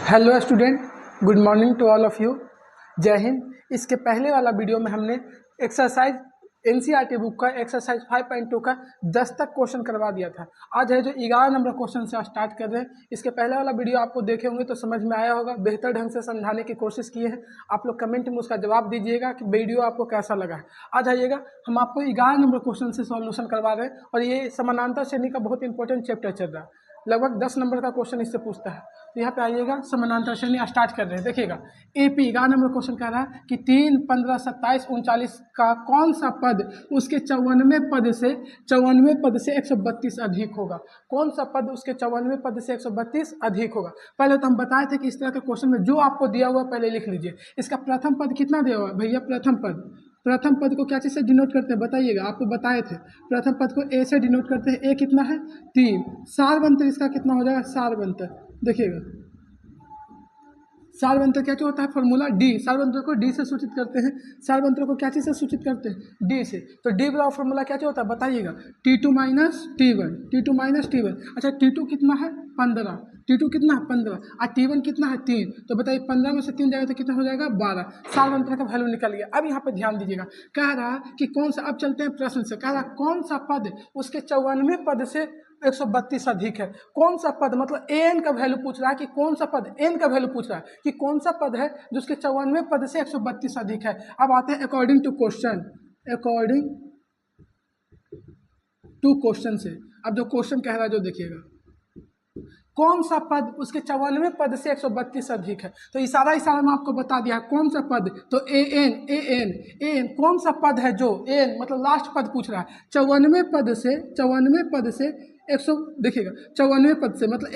Hello student, good morning to all of you. जय हिंद। इसके पहले वाला वीडियो में हमने एक्सरसाइज एनसीईआरटी बुक का एक्सरसाइज 5.2 का 10 तक क्वेश्चन करवा दिया था। आज है जो 11 नंबर क्वेश्चन से स्टार्ट कर रहे हैं। इसके पहले वाला वीडियो आपको देखे होंगे तो समझ में आया होगा, बेहतर ढंग से समझाने की कोशिश किए हैं। आप लोग कमेंट में उसका जवाब दीजिएगा कि वीडियो आपको कैसा लगा है। आज आइएगा, हम आपको 11 नंबर क्वेश्चन से सॉल्यूशन करवा रहे हैं और ये समानांतर श्रेणी का बहुत इंपॉर्टेंट चैप्टर चल रहा है। लगभग 10 नंबर का क्वेश्चन इससे पूछता है। तो यहाँ पे आइएगा, समानांतर श्रेणी स्टार्ट कर रहे हैं। देखिएगा, एपी 11 नंबर क्वेश्चन कह रहा है कि 3, 15, 27, 39 का कौन सा पद उसके 54वें पद से 132 अधिक होगा। कौन सा पद उसके 54वें पद से 132 अधिक होगा। पहले तो हम बताए थे कि इस तरह के क्वेश्चन में जो आपको दिया हुआ पहले लिख लीजिए। इसका प्रथम पद कितना दिया हुआ भैया? प्रथम पद को क्या चीज़ से डिनोट करते हैं बताइएगा। आपको बताए थे प्रथम पद को ए से डिनोट करते हैं। ए कितना है? 3। सारवंतर इसका कितना हो जाएगा? सारवंतर देखिएगा, सारवंतर क्या होता है? Formula D. सारवंतर को डी से सूचित करते हैं। सारवंतर को क्या चीज़ से सूचित करते हैं? डी से। तो डी बराबर फॉर्मूला क्या होता है बताइएगा? T2 minus T1। अच्छा, T2 कितना है? 15। T2 कितना है? 15। और T1 कितना है? 3। तो बताइए 15 में से 3 जाएगा तो कितना हो जाएगा? 12। सारवंतर का वैल्यू निकल गया। अब यहाँ पे ध्यान दीजिएगा, कह रहा कि कौन सा, अब चलते हैं प्रश्न से। कह रहा कौन सा पद उसके 54वें पद से 132 अधिक है। कौन सा पद, मतलब एन का वैल्यू पूछ रहा है कि कौन सा पद, एन का वैल्यू पूछ रहा है कि कौन सा पद है जो उसके 54वें पद से 132 अधिक है। अब आते हैं अकॉर्डिंग टू क्वेश्चन से। अब जो क्वेश्चन कह रहा है, जो देखिएगा, कौन सा पद उसके 54वें पद से 132 अधिक है। तो इशारा में आपको बता दिया कौन सा पद। तो एन कौन सा पद है जो एन, मतलब लास्ट पद पूछ रहा है। 54वें पद से 100, देखिएगा 54वें पद से मतलब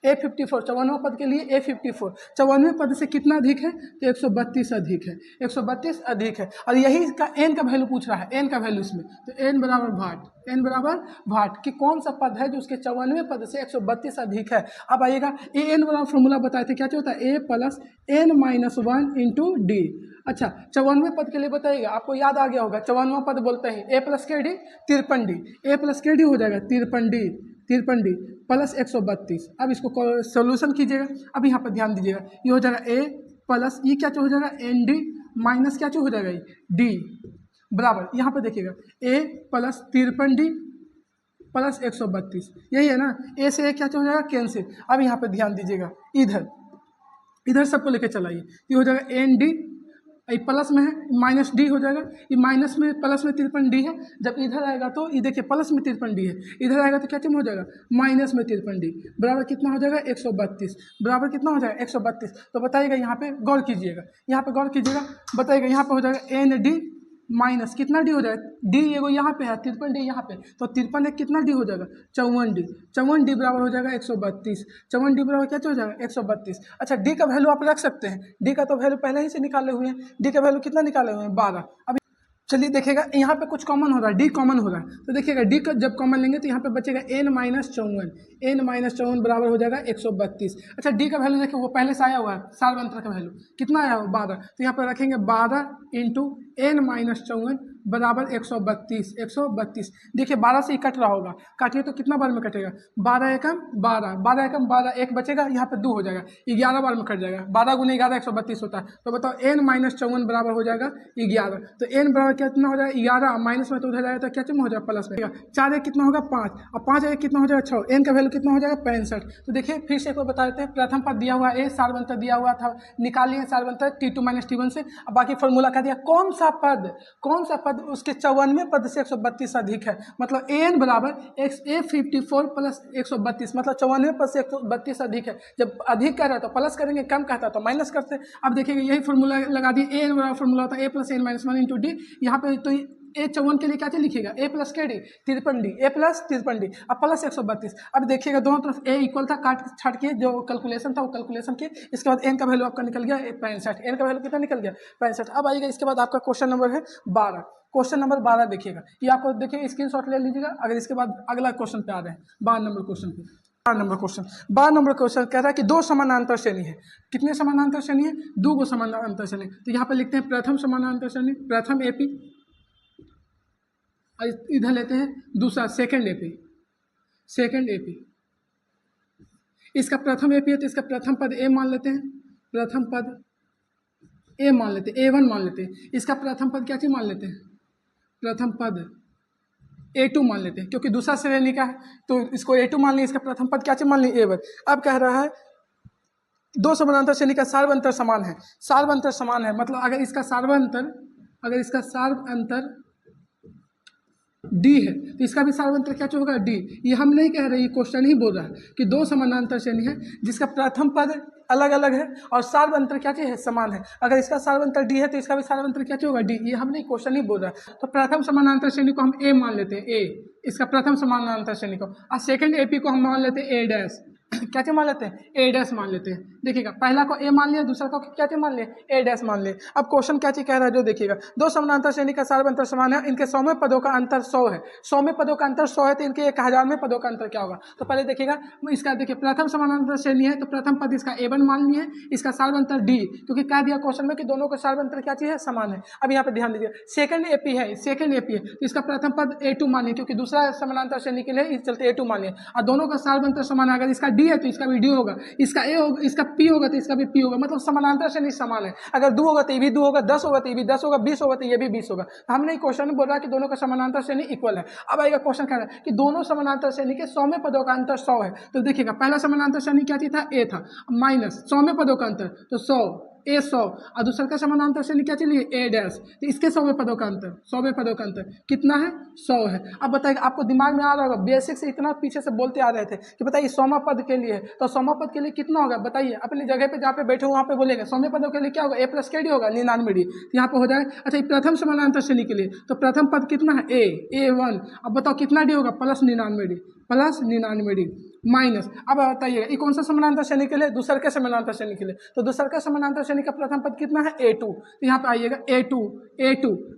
A54 54वां पद के लिए A54 54वें पद से कितना अधिक है? तो 132 अधिक है। 132 अधिक है और यही का एन का वैल्यू पूछ रहा है। एन का वैल्यू इसमें, तो एन बराबर भाट कि कौन सा पद है जो उसके 54वें पद से 132 अधिक है। अब आइएगा, ए एन वाला फॉर्मूला बताए थे, क्या होता है? A plus n-1 into D. अच्छा, 54वें पद के लिए बताइएगा, आपको याद आ गया होगा 54वां पद बोलते हैं A प्लस के डी 53D। A प्लस के डी हो जाएगा 53D प्लस 132। अब इसको सोल्यूशन कीजिएगा। अब यहाँ पर ध्यान दीजिएगा, ये हो जाएगा A प्लस ये क्या हो जाएगा? ND माइनस क्या हो जाएगा? D बराबर, यहाँ पर देखिएगा A प्लस 53D प्लस 132, यही है ना। ए से क्या हो जाएगा? कैंसिल। अब यहाँ पे ध्यान दीजिएगा, इधर सबको लेके चलाइए। ये हो जाएगा ND, ये प्लस में है, माइनस डी हो जाएगा। ये माइनस में प्लस में 53D है। जब इधर आएगा तो ये देखिए प्लस में 53D है, इधर आएगा तो क्या चीज हो जाएगा? माइनस में 53D बराबर कितना हो जाएगा? 132 बराबर कितना हो जाएगा? 132। तो बताइएगा, यहाँ पे गौर कीजिएगा, बताइएगा यहाँ पे हो जाएगा ND माइनस कितना डी हो जाएगा? डी एगो यहाँ पे है, 53D यहाँ पे, तो 53 एक कितना डी हो जाएगा? 54D बराबर हो जाएगा 132। 54D बराबर क्या हो जाएगा? 132। अच्छा, डी का वैल्यू आप रख सकते हैं। डी का तो वैल्यू पहले ही से निकाले हुए हैं। डी का वैल्यू कितना निकाले हुए हैं? 12। अब चलिए देखिएगा, यहाँ पे कुछ कॉमन हो रहा है, डी कॉमन हो रहा है। तो देखिएगा डी का जब कॉमन लेंगे तो यहाँ पे बचेगा n-54 बराबर हो जाएगा 132। अच्छा, डी का वैल्यू देखिए वो पहले से आया हुआ है, सारवंतर का वैल्यू कितना आया हुआ? 12। तो यहाँ पर रखेंगे 12 इंटू n-54 बराबर 132। देखिए 12 से ही कट रहा होगा, काटिए तो कितना बार में कटेगा? 12 एकम 12 एक बचेगा, यहाँ पे 2 हो जाएगा, 11 बार में कट जाएगा। 12 गुने 11 132 होता है। तो बताओ n-54 बराबर हो जाएगा 11। तो n बराबर कितना हो जाएगा? 11, माइनस में तो उधर जाएगा तो क्या हो जाएगा? प्लस में। 4 एक कितना होगा? 5, और 5 एक कितना हो जाएगा? 6। n का वैल्यू कितना हो जाएगा? 65। तो देखिए फिर से एक बार बता देते हैं, प्रथम पद दिया हुआ है, सारवंतर दिया हुआ था, निकालिए सारवंतर T2 माइनस T1 से। अब बाकी फॉर्मूला का दिया, कौन सा पद उसके 54वें पद से 132 अधिक है। मतलब an बराबर A54 प्लस 132, मतलब 54वें पद से 132 अधिक है। जब अधिक कह रहा है तो प्लस करेंगे, कम कहता है तो माइनस करते हैं। अब देखिएगा यही फॉर्मूला लगा दिए, an बराबर फॉर्मूला होता है A plus n-1 into D. यहाँ पे तो A54 के लिए क्या लिखिएगा? A प्लस के D 53D, A plus 53D अब प्लस 132। अब देखिएगा दोनों तरफ A इक्वल था, काट छाट के जो कैलकुलेशन था वो कैलकुलेशन किए। इसके बाद n का वैल्यू आपका निकल गया 65। n का वैल्यू कितना निकल गया? 65। अब आइएगा, इसके बाद आपका क्वेश्चन नंबर है 12। क्वेश्चन नंबर 12 देखिएगा, ये आपको देखिए स्क्रीनशॉट ले लीजिएगा। अगर इसके बाद अगला क्वेश्चन पे आ रहे हैं, 12 नंबर क्वेश्चन पे। 12 नंबर क्वेश्चन कह रहा है कि दो समानांतर श्रेणी है। कितने समानांतर श्रेणी है? 2 समानांतर श्रेणी। तो यहाँ पे लिखते हैं प्रथम समानांतर श्रेणी, प्रथम एपी, इधर लेते हैं दूसरा सेकंड एपी। इसका प्रथम एपी है तो इसका प्रथम पद ए मान लेते हैं, प्रथम पद ए मान लेते हैं, A1 मान लेते हैं। इसका प्रथम पद क्या चीज़ मान लेते हैं, प्रथम पद A2 मान लेते हैं, क्योंकि दूसरा श्रेणी का है तो इसको A2 मान लिया, इसका प्रथम पद क्या चीज़ मान लिया, A1। अब कह रहा है दो समानांतर श्रेणी का सार्वअंतर समान है, सार्वअंतर समान है मतलब अगर इसका सार्वअंतर डी है तो इसका भी सार्वअंतर क्या होगा, डी। ये हम नहीं कह रहे, ये क्वेश्चन ही बोल रहा है कि दो समानांतर श्रेणी है जिसका प्रथम पद अलग अलग है और सार्वअंतर क्या चीज़ है, समान है। अगर इसका सार्वअंतर डी है तो इसका भी सार्वअंतर क्या होगा, डी। ये हम नहीं, क्वेश्चन ही बोल रहा है। तो प्रथम समानांतर श्रेणी को हम ए मान लेते हैं, ए, इसका प्रथम समानांतर श्रेणी को, और सेकंड एपी को हम मान लेते हैं ए डैश। क्या चीज मान लेते हैं, ए डैश मान लेते हैं। देखिएगा पहला को ए मान लिया, दूसरा को क्या चीज मान लिया, ए डैश मान लिया। अब क्वेश्चन क्या चीज कह रहा है जो देखिएगा, दो समानांतर श्रेणी का सार्वअंतर समान है, इनके 100वें पदों का अंतर 100 है, 100वें पदों का अंतर 100 है तो इनके 1000वें पदों का अंतर क्या होगा। तो पहले देखिएगा इसका, देखिए प्रथम समानांतर श्रेणी है तो प्रथम पद इसका A1 मान लिए, इसका सार्वअंतर डी, क्योंकि कह दिया क्वेश्चन में कि दोनों का सार्वअंतर क्या चीज है, समान है। अब यहाँ पे ध्यान दीजिए सेकंड एपी है, सेकंड एपी है तो इसका प्रथम पद A2 मान लिया, क्योंकि दूसरा समानांतर श्रेणी के लिए इस चलते A2 मान लिया, और दोनों का सार्वअंतर समान है। अगर इसका डी है तो इसका भी डी होगा, इसका ए होगा, इसका पी होगा तो इसका भी पी होगा, मतलब समानांतर श्रेणी समान है। अगर 2 होगा तो ये भी 2 होगा, 10 होगा तो ये भी 10 होगा, 20 होगा तो ये भी 20 होगा। तो हमने क्वेश्चन बोल रहा है कि दोनों का समानांतर श्रेणी इक्वल है। अब आएगा क्वेश्चन कह रहा है कि दोनों समानांतर श्रेणी के 100वें पदों का अंतर 100 है। तो देखिएगा पहला समानांतर श्रेणी क्या चीज था, ए था, माइनस 100वें पदों का अंतर तो 100 ए 100, और दूसरा का समानांतर श्रेणी क्या चलिए ए डैश, तो इसके 100वें पदों का अंतर, 100वें पदों का अंतर कितना है, 100 है। अब बताइए आपको दिमाग में आ रहा होगा, बेसिक से इतना पीछे से बोलते आ रहे थे कि बताइए 100वां पद के लिए, तो 100वां पद के लिए कितना होगा बताइए, अपनी जगह पे जहाँ पे बैठे हो वहाँ पे बोलेंगे 100वें पदों के लिए क्या होगा, ए प्लस के डी होगा, 99 डी, तो यहाँ पे हो जाएगा। अच्छा प्रथम समानांतर श्रेणी के लिए तो प्रथम पद कितना है A1, अब बताओ कितना डी होगा, plus 99 D, plus 99 D minus. अब बताइए ये कौन सा समानांतर श्रेणी के लिए, दूसर के समानांतर श्रेणी के लिए, तो दूसर का समानांतर श्रेणी का प्रथम पद कितना है A2, तो यहाँ पे आइएगा A2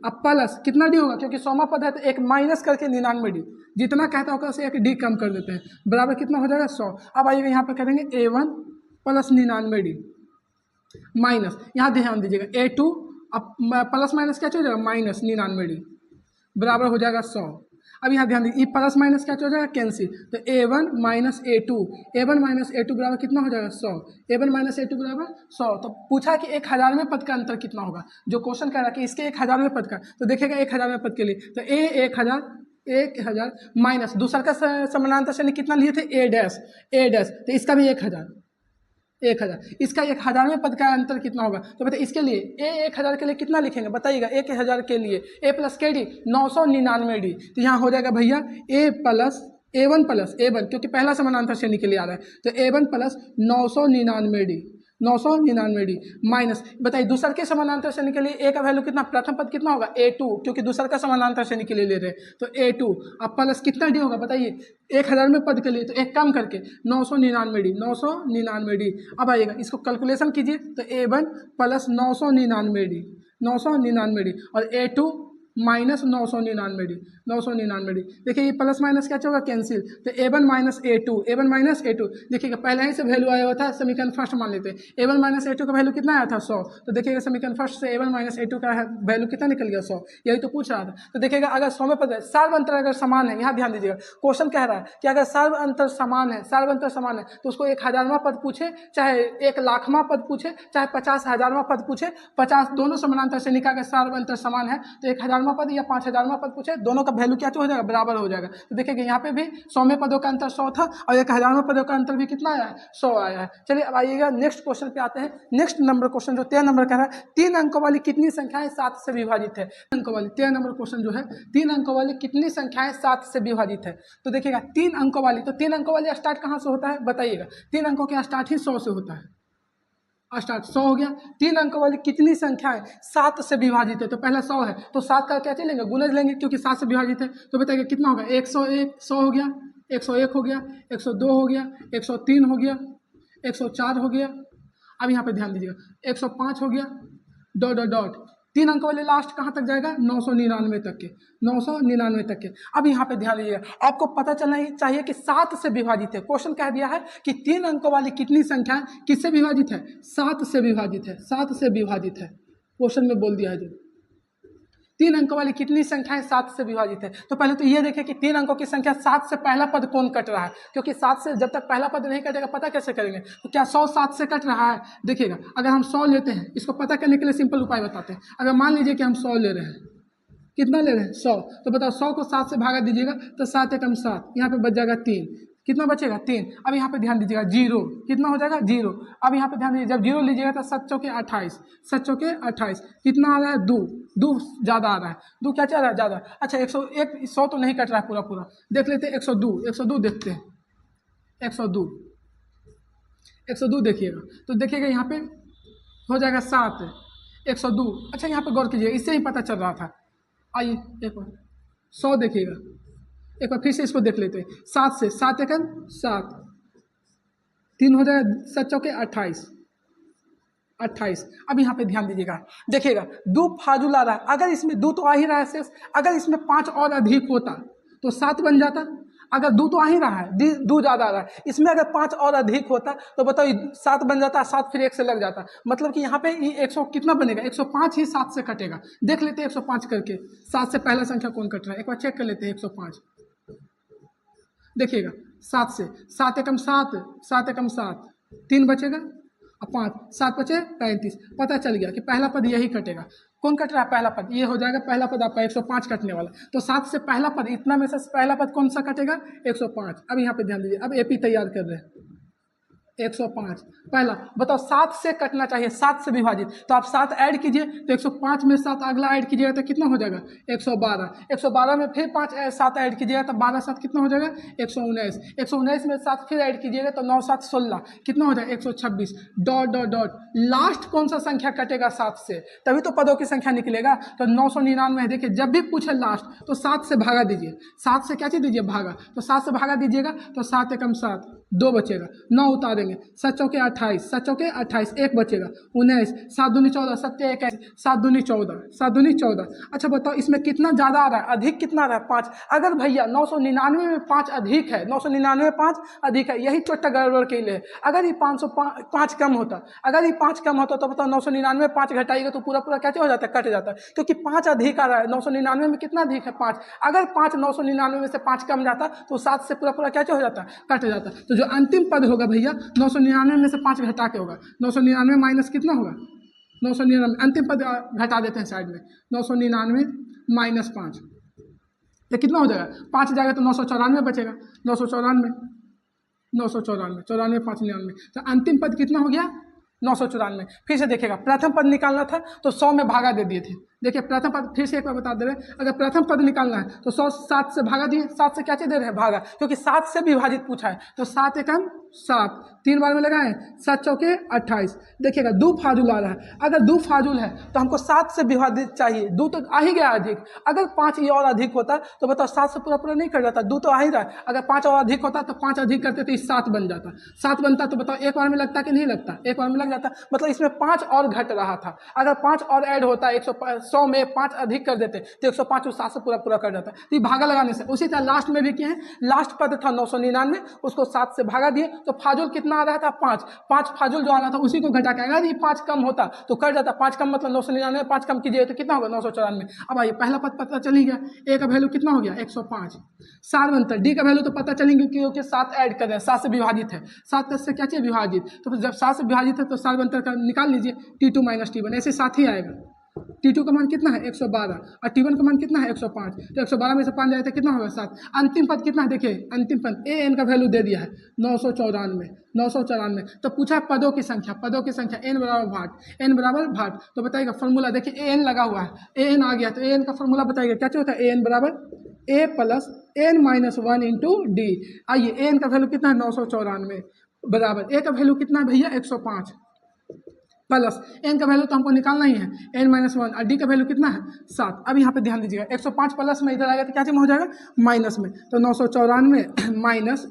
अब प्लस कितना डी होगा, क्योंकि 100वां पद है तो एक माइनस करके 99 डी, जितना कहता होगा उसे एक डी कम कर देते हैं, बराबर कितना हो जाएगा 100। अब आइएगा यहाँ पे करेंगे A1 प्लस 99 डी माइनस, यहाँ ध्यान दीजिएगा A2 अब प्लस माइनस क्या हो जाएगा, माइनस 99 डी बराबर हो जाएगा 100। अब यहाँ ध्यान दीजिए प्लस माइनस क्या हो जाएगा, कैंसिल, तो A1 minus A2, A1 minus A2 बराबर कितना हो जाएगा 100, A1 माइनस A2 बराबर 100। तो पूछा कि 1000वें पद का अंतर कितना होगा, जो क्वेश्चन कह रहा है कि इसके 1000वें पद का, तो देखेगा 1000वें पद के लिए तो A 1000 माइनस दूसरा का समानांतर श्रेणी कितना लिए थे, ए डैश, तो इसका भी 1000, इसका 1000वें पद का अंतर कितना होगा, तो बताइए इसके लिए ए 1000 के लिए कितना लिखेंगे बताइएगा, ए के 1000 के लिए ए प्लस के डी 999 डी, तो यहाँ हो जाएगा भैया A1 प्लस A1, क्योंकि पहला समानांतर श्रेणी के लिए आ रहा है तो A1 plus 999 D, 999 D minus, बताइए दूसर के समानांतर श्रेणी के लिए ए का वैल्यू कितना, प्रथम पद कितना होगा A2, क्योंकि दूसर का समानांतर श्रेणी के लिए ले रहे हैं तो A2 अब प्लस कितना डी होगा बताइए 1000वें पद के लिए, तो एक कम करके 999 डी। अब आइएगा इसको कैलकुलेशन कीजिए तो A1 प्लस 999 डी और A2 माइनस 999 डी। देखिए ये प्लस माइनस क्या होगा, कैंसिल, तो A1 माइनस A2, देखिएगा पहले ही से वैल्यू आया हुआ था, समीकरण फर्स्ट मान लेते हैं। A1 माइनस A2 का वैल्यू कितना आया था 100, तो देखिएगा समीकरण फर्स्ट से A1 माइनस A2 का वैल्यू कितना निकल गया 100, यही तो पूछ रहा था। तो देखिएगा अगर 100वें पद सार्वअंतर अगर समान है, यहाँ ध्यान दीजिएगा क्वेश्चन कह रहा है कि अगर सार्वअंतर समान है तो उसको 1000वां पद पूछे, चाहे 1,00,000वां पद पूछे, चाहे 50,000वां पद पूछे, 50 दोनों समानांतर श्रेणी का अगर सार्वअंतर समान है तो 1000वां पद या 5000वां पद पूछे, दोनों का वैल्यू क्या हो जाएगा, बराबर हो जाएगा। तो देखिए यहाँ पे भी 100वें पदों का अंतर 100 था और 1000वें पदों का अंतर भी कितना आया है, 100 आया है। चलिए अब आइएगा नेक्स्ट क्वेश्चन पे आते हैं। नेक्स्ट नंबर क्वेश्चन जो 13 नंबर का है, 3 अंकों वाली कितनी संख्याएं 7 से विभाजित है, 13 नंबर क्वेश्चन जो है 3 अंकों वाली कितनी संख्याएं 7 से विभाजित है। तो देखिएगा 3 अंकों वाली, तो 3 अंकों वाली स्टार्ट कहाँ से होता है बताइएगा, 3 अंकों के स्टार्ट ही 100 से होता है, स्टार्ट 100 हो गया। 3 अंक वाली कितनी संख्याएं 7 से विभाजित है, तो पहला 100 है तो 7 का क्या चलेंगे, गुणज लेंगे, क्योंकि 7 से विभाजित है। तो बताइए कितना होगा, 101, 100 हो गया, 101 हो गया, 102 हो गया, 103 हो गया, 104 हो गया। अब यहाँ पे ध्यान दीजिएगा 105 हो गया, डॉट 3 अंक वाले लास्ट कहाँ तक जाएगा, 999 तक के, 999 तक के। अब यहाँ पे ध्यान दीजिएगा, आपको पता चलना ही चाहिए कि 7 से विभाजित है। क्वेश्चन कह दिया है कि 3 अंकों वाली कितनी संख्या किससे विभाजित है, 7 से विभाजित है, 7 से विभाजित है, क्वेश्चन में बोल दिया है जो 3 अंकों वाली कितनी संख्याएं 7 से विभाजित है? तो पहले तो ये देखें कि 3 अंकों की संख्या 7 से पहला पद कौन कट रहा है, क्योंकि 7 से जब तक पहला पद नहीं कटेगा पता कैसे करेंगे? तो क्या 100 7 से कट रहा है? देखिएगा, अगर हम 100 लेते हैं, इसको पता करने के लिए सिंपल उपाय बताते हैं। अगर मान लीजिए कि हम 100 ले रहे हैं, कितना ले रहे हैं? 100। तो बताओ 100 को 7 से भागा दीजिएगा तो 7 एकम 7, यहाँ पे बच जाएगा 3। कितना बचेगा? 3। अब यहाँ पे ध्यान दीजिएगा, 0 कितना हो जाएगा? 0। अब यहाँ पे ध्यान दीजिए, जब 0 लीजिएगा तो 7 चौके 28, 7 चौके 28, कितना आ रहा है? 2 2 ज़्यादा आ रहा है। 2 क्या चाह रहा है? ज़्यादा। अच्छा 101, 100 तो नहीं कट रहा है पूरा पूरा, देख लेते हैं 102, 102 देखते हैं। 102 देखिएगा, तो देखिएगा यहाँ पे हो जाएगा 7, 102। अच्छा यहाँ पे गौर कीजिए, इससे ही पता चल रहा था। आइए एक बार 100 देखिएगा, एक बार फिर से इसको देख लेते हैं। 7 से 7 एकम 7, 3 हो जाएगा, 7 चौके 28, 28। अब यहाँ पे ध्यान दीजिएगा, देखिएगा 2 फाजुल आ रहा है। अगर इसमें 2 तो आ ही रहा है शेष, अगर इसमें 5 और अधिक होता तो 7 बन जाता। अगर 2 तो आ ही रहा है, 2 ज़्यादा आ रहा है, इसमें अगर 5 और अधिक होता तो बताओ 7 बन जाता, 7 फिर 1 से लग जाता। मतलब कि यहाँ पे 100 कितना बनेगा? 105 ही 7 से कटेगा। देख लेते हैं 105 करके, 7 से पहला संख्या कौन कट रहा है, एक बार चेक कर लेते हैं। 105 देखिएगा, 7 से 7 एकम 7, 7 एकम 7, 3 बचेगा और 5, 7 बचे 35। पता चल गया कि पहला पद यही कटेगा। कौन कट रहा है? पहला पद। ये हो जाएगा पहला पद आपका 105 कटने वाला। तो 7 से पहला पद, इतना में से पहला पद कौन सा कटेगा? 105। अब यहाँ पे ध्यान दीजिए, अब एपी तैयार कर रहे हैं। 105 पहला, बताओ 7 से कटना चाहिए, 7 से विभाजित, तो आप 7 ऐड कीजिए तो 105 में 7 अगला ऐड कीजिएगा तो कितना हो जाएगा? 112। 112 में फिर 5 7 ऐड कीजिएगा तो 12 7 कितना हो जाएगा? 119। 119 में 7 फिर ऐड कीजिएगा तो 9 7 16 कितना हो जाएगा? 126। डॉट डॉट डॉट, लास्ट कौन सा संख्या कटेगा 7 से? तभी तो पदों की संख्या निकलेगा। तो 999 है। देखिए जब भी पूछे लास्ट तो 7 से भागा दीजिए, 7 से क्या चीज दीजिए? भागा। तो 7 से भागा दीजिएगा तो 7 एकम 7, 2 बचेगा, 9 उतारेंगे, 7 चौके 28, 7 चौके 28, 1 बचेगा, 19, 7 दूनी 14, 7 21, 7 दूनी 14, 7 दूनी 14। अच्छा बताओ इसमें कितना ज़्यादा आ रहा है, अधिक कितना आ रहा है? 5। अगर भैया 999 में 5 अधिक है, 999 में 5 अधिक है, यही छोटा गड़बड़ के लिए। अगर ये 505 कम होता, अगर ये 5 कम होता तो बताओ 999 में 5 घटाइएगा तो पूरा पूरा क्या हो जाता है? कट जाता है, क्योंकि 5 अधिक आ रहा है। 999 में कितना अधिक है? 5। अगर 5 999 में से 5 कम जाता तो 7 से पूरा पूरा क्या हो जाता? कट जाता। तो जो अंतिम पद होगा भैया 999 में से 5 घटा के होगा। 999 माइनस कितना होगा? 999 अंतिम पद घटा देते हैं साइड में, 999 माइनस 5 तो कितना हो जाएगा? 5 जाएगा तो 994 बचेगा, 994, 994, 94 5 99, तो अंतिम पद कितना हो गया? 994। फिर से देखिएगा, प्रथम पद निकालना था तो 100 में भागा दे दिए थे। देखिए प्रथम पद फिर से एक बार बता दे रहे हैं, अगर प्रथम पद निकालना है तो 100 7 से भागा दिए, 7 से क्या चीज दे रहे हैं? भागा, क्योंकि 7 से विभाजित पूछा है। तो 7 एकम 7, 3 बार में लगाएं, 7 चौके 28। देखिएगा 2 फाजुल आ रहा है। अगर 2 फाजुल है तो हमको 7 से विभाजित चाहिए, 2 तो आ ही गया अधिक। अगर 5 ये और अधिक होता तो बताओ 7 से पूरा पूरा नहीं कर जाता, 2 तो आ ही रहा है। अगर 5 और अधिक होता तो 5 अधिक करते तो 7 बन जाता, 7 बनता तो बताओ एक बार में लगता कि नहीं लगता? एक बार में लग जाता। मतलब इसमें 5 और घट रहा था। अगर 5 और ऐड होता, 100 में 5 अधिक कर देते तो 105 उस 7 से पूरा पूरा कर जाता। तो ये भागा लगाने से। उसी तरह लास्ट में भी किए हैं, लास्ट पद था 999, उसको 7 से भागा दिए तो फाजुल कितना आ रहा था? 5 फाजुल जो आ रहा था उसी को घटा के, अगर ये 5 कम होता तो कर जाता। 5 कम मतलब 999, 5 कम कीजिए तो कितना होगा? 994। अब आइए पहला पद पता चल ही गया, ए का वैल्यू कितना हो गया? 105। 7 बनता, डी का वैल्यू तो पता चलेंगे क्योंकि 7 ऐड कर रहे हैं, 7 से विभाजित है, 7 से क्या चाहिए? विभाजित। तो जब 7 से विभाजित है तो 7 बनता का निकाल लीजिए, T2 माइनस T1, ऐसे 7 ही आएगा। T2 का मान कितना है? 112, और T1 का मान कितना है? 105। तो 112 में से 5 जाए तो कितना होगा? 7। अंतिम पद कितना है? देखिए अंतिम पद ए एन का वैल्यू दे दिया है 994, 994। तो पूछा पदों की संख्या, पदों की संख्या n बराबर भाट, n बराबर भाट। तो बताइएगा फॉर्मूला, देखिए ए एन लगा हुआ है, ए एन आ गया तो ए एन का फॉर्मूला बताइएगा क्या होता है? ए एन बराबर A plus N minus 1 into D. आइए ए एन का वैल्यू कितना है? 994 बराबर ए का वैल्यू कितना है भैया? 105 प्लस एन का वैल्यू तो हमको निकालना ही है, n माइनस 1, और डी का वैल्यू कितना है? 7। अब यहाँ पे ध्यान दीजिएगा, 105 प्लस में इधर आएगा तो क्या चीज में हो जाएगा? माइनस में। तो 994 माइनस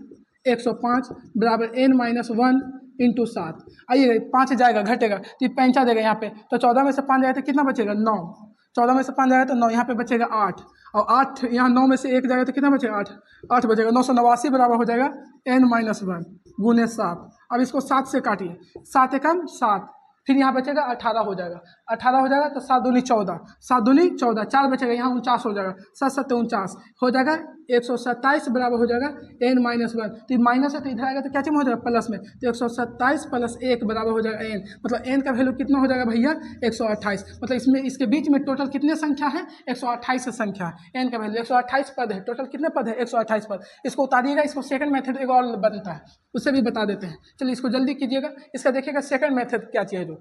105 बराबर n माइनस 1 इंटू 7। आइए 5 जाएगा, घटेगा तो ये 5 देगा यहाँ पे, तो 14 में से 5 जाएगा तो कितना बचेगा? 9। 14 में से 5 जाएगा तो 9, यहाँ पे बचेगा 8, और 8 यहाँ 9 में से 1 जाएगा तो कितना बचेगा? 8 बचेगा। 989 बराबर हो जाएगा n माइनस 1 गुने 7। अब इसको 7 से काटिए, 7 एकम 7, फिर यहाँ बचेगा 18 हो जाएगा, 18 हो जाएगा तो 7 दूनी 14, 7 दूनी 14, 4 बचेगा, यहाँ 49 हो जाएगा, 7 7 49 हो जाएगा, 127 बराबर हो जाएगा n-1। तो माइनस है तो इधर आएगा तो क्या चीज हो जाएगा प्लस में, तो 127 प्लस 1 बराबर हो जाएगा n, मतलब n का वैल्यू कितना हो जाएगा भैया 128। मतलब इसमें इसके बीच में टोटल कितने संख्या है 128 संख्या है, n का वैल्यू 128 पद है, टोटल कितने पद है 128 पद। इसको उतारिएगा, इसको सेकंड मेथड एक और बनता है उससे भी बता देते हैं, चलिए इसको जल्दी कीजिएगा। इसका देखिएगा सेकंड मेथड क्या चीज़ है, जो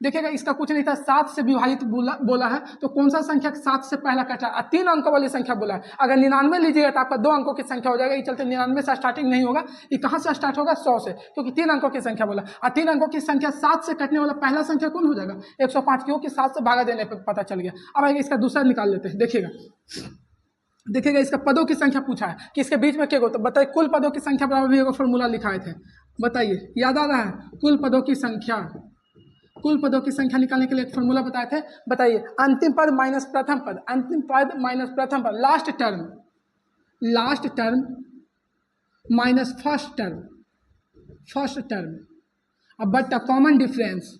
देखिएगा इसका कुछ नहीं था, 7 से विभाजित बोला है तो कौन सा संख्या 7 से पहला कटा है, 3 अंकों वाली संख्या बोला है। अगर 99 लीजिएगा तो आपका 2 अंकों की संख्या हो जाएगा, ये चलते 99 से स्टार्टिंग नहीं होगा, ये कहाँ से स्टार्ट होगा 100 से, क्योंकि 3 अंकों की संख्या बोला। और 3 अंकों की संख्या 7 से कटने वाला पहला संख्या कौन हो जाएगा 105, क्योंकि 7 से भागा देने पर पता चल गया। अब आइए इसका दूसरा निकाल लेते हैं, देखिएगा इसका पदों की संख्या पूछा है कि इसके बीच में क्या होता है, बताइए कुल पदों की संख्या बराबर भी फॉर्मूला लिखाए थे, बताइए याद आ रहा है, कुल पदों की संख्या निकालने के लिए एक फॉर्मूला बताए थे, बताइए अंतिम पद माइनस प्रथम पद, अंतिम पद माइनस प्रथम पद, last term minus first term, अब बट कॉमन डिफरेंस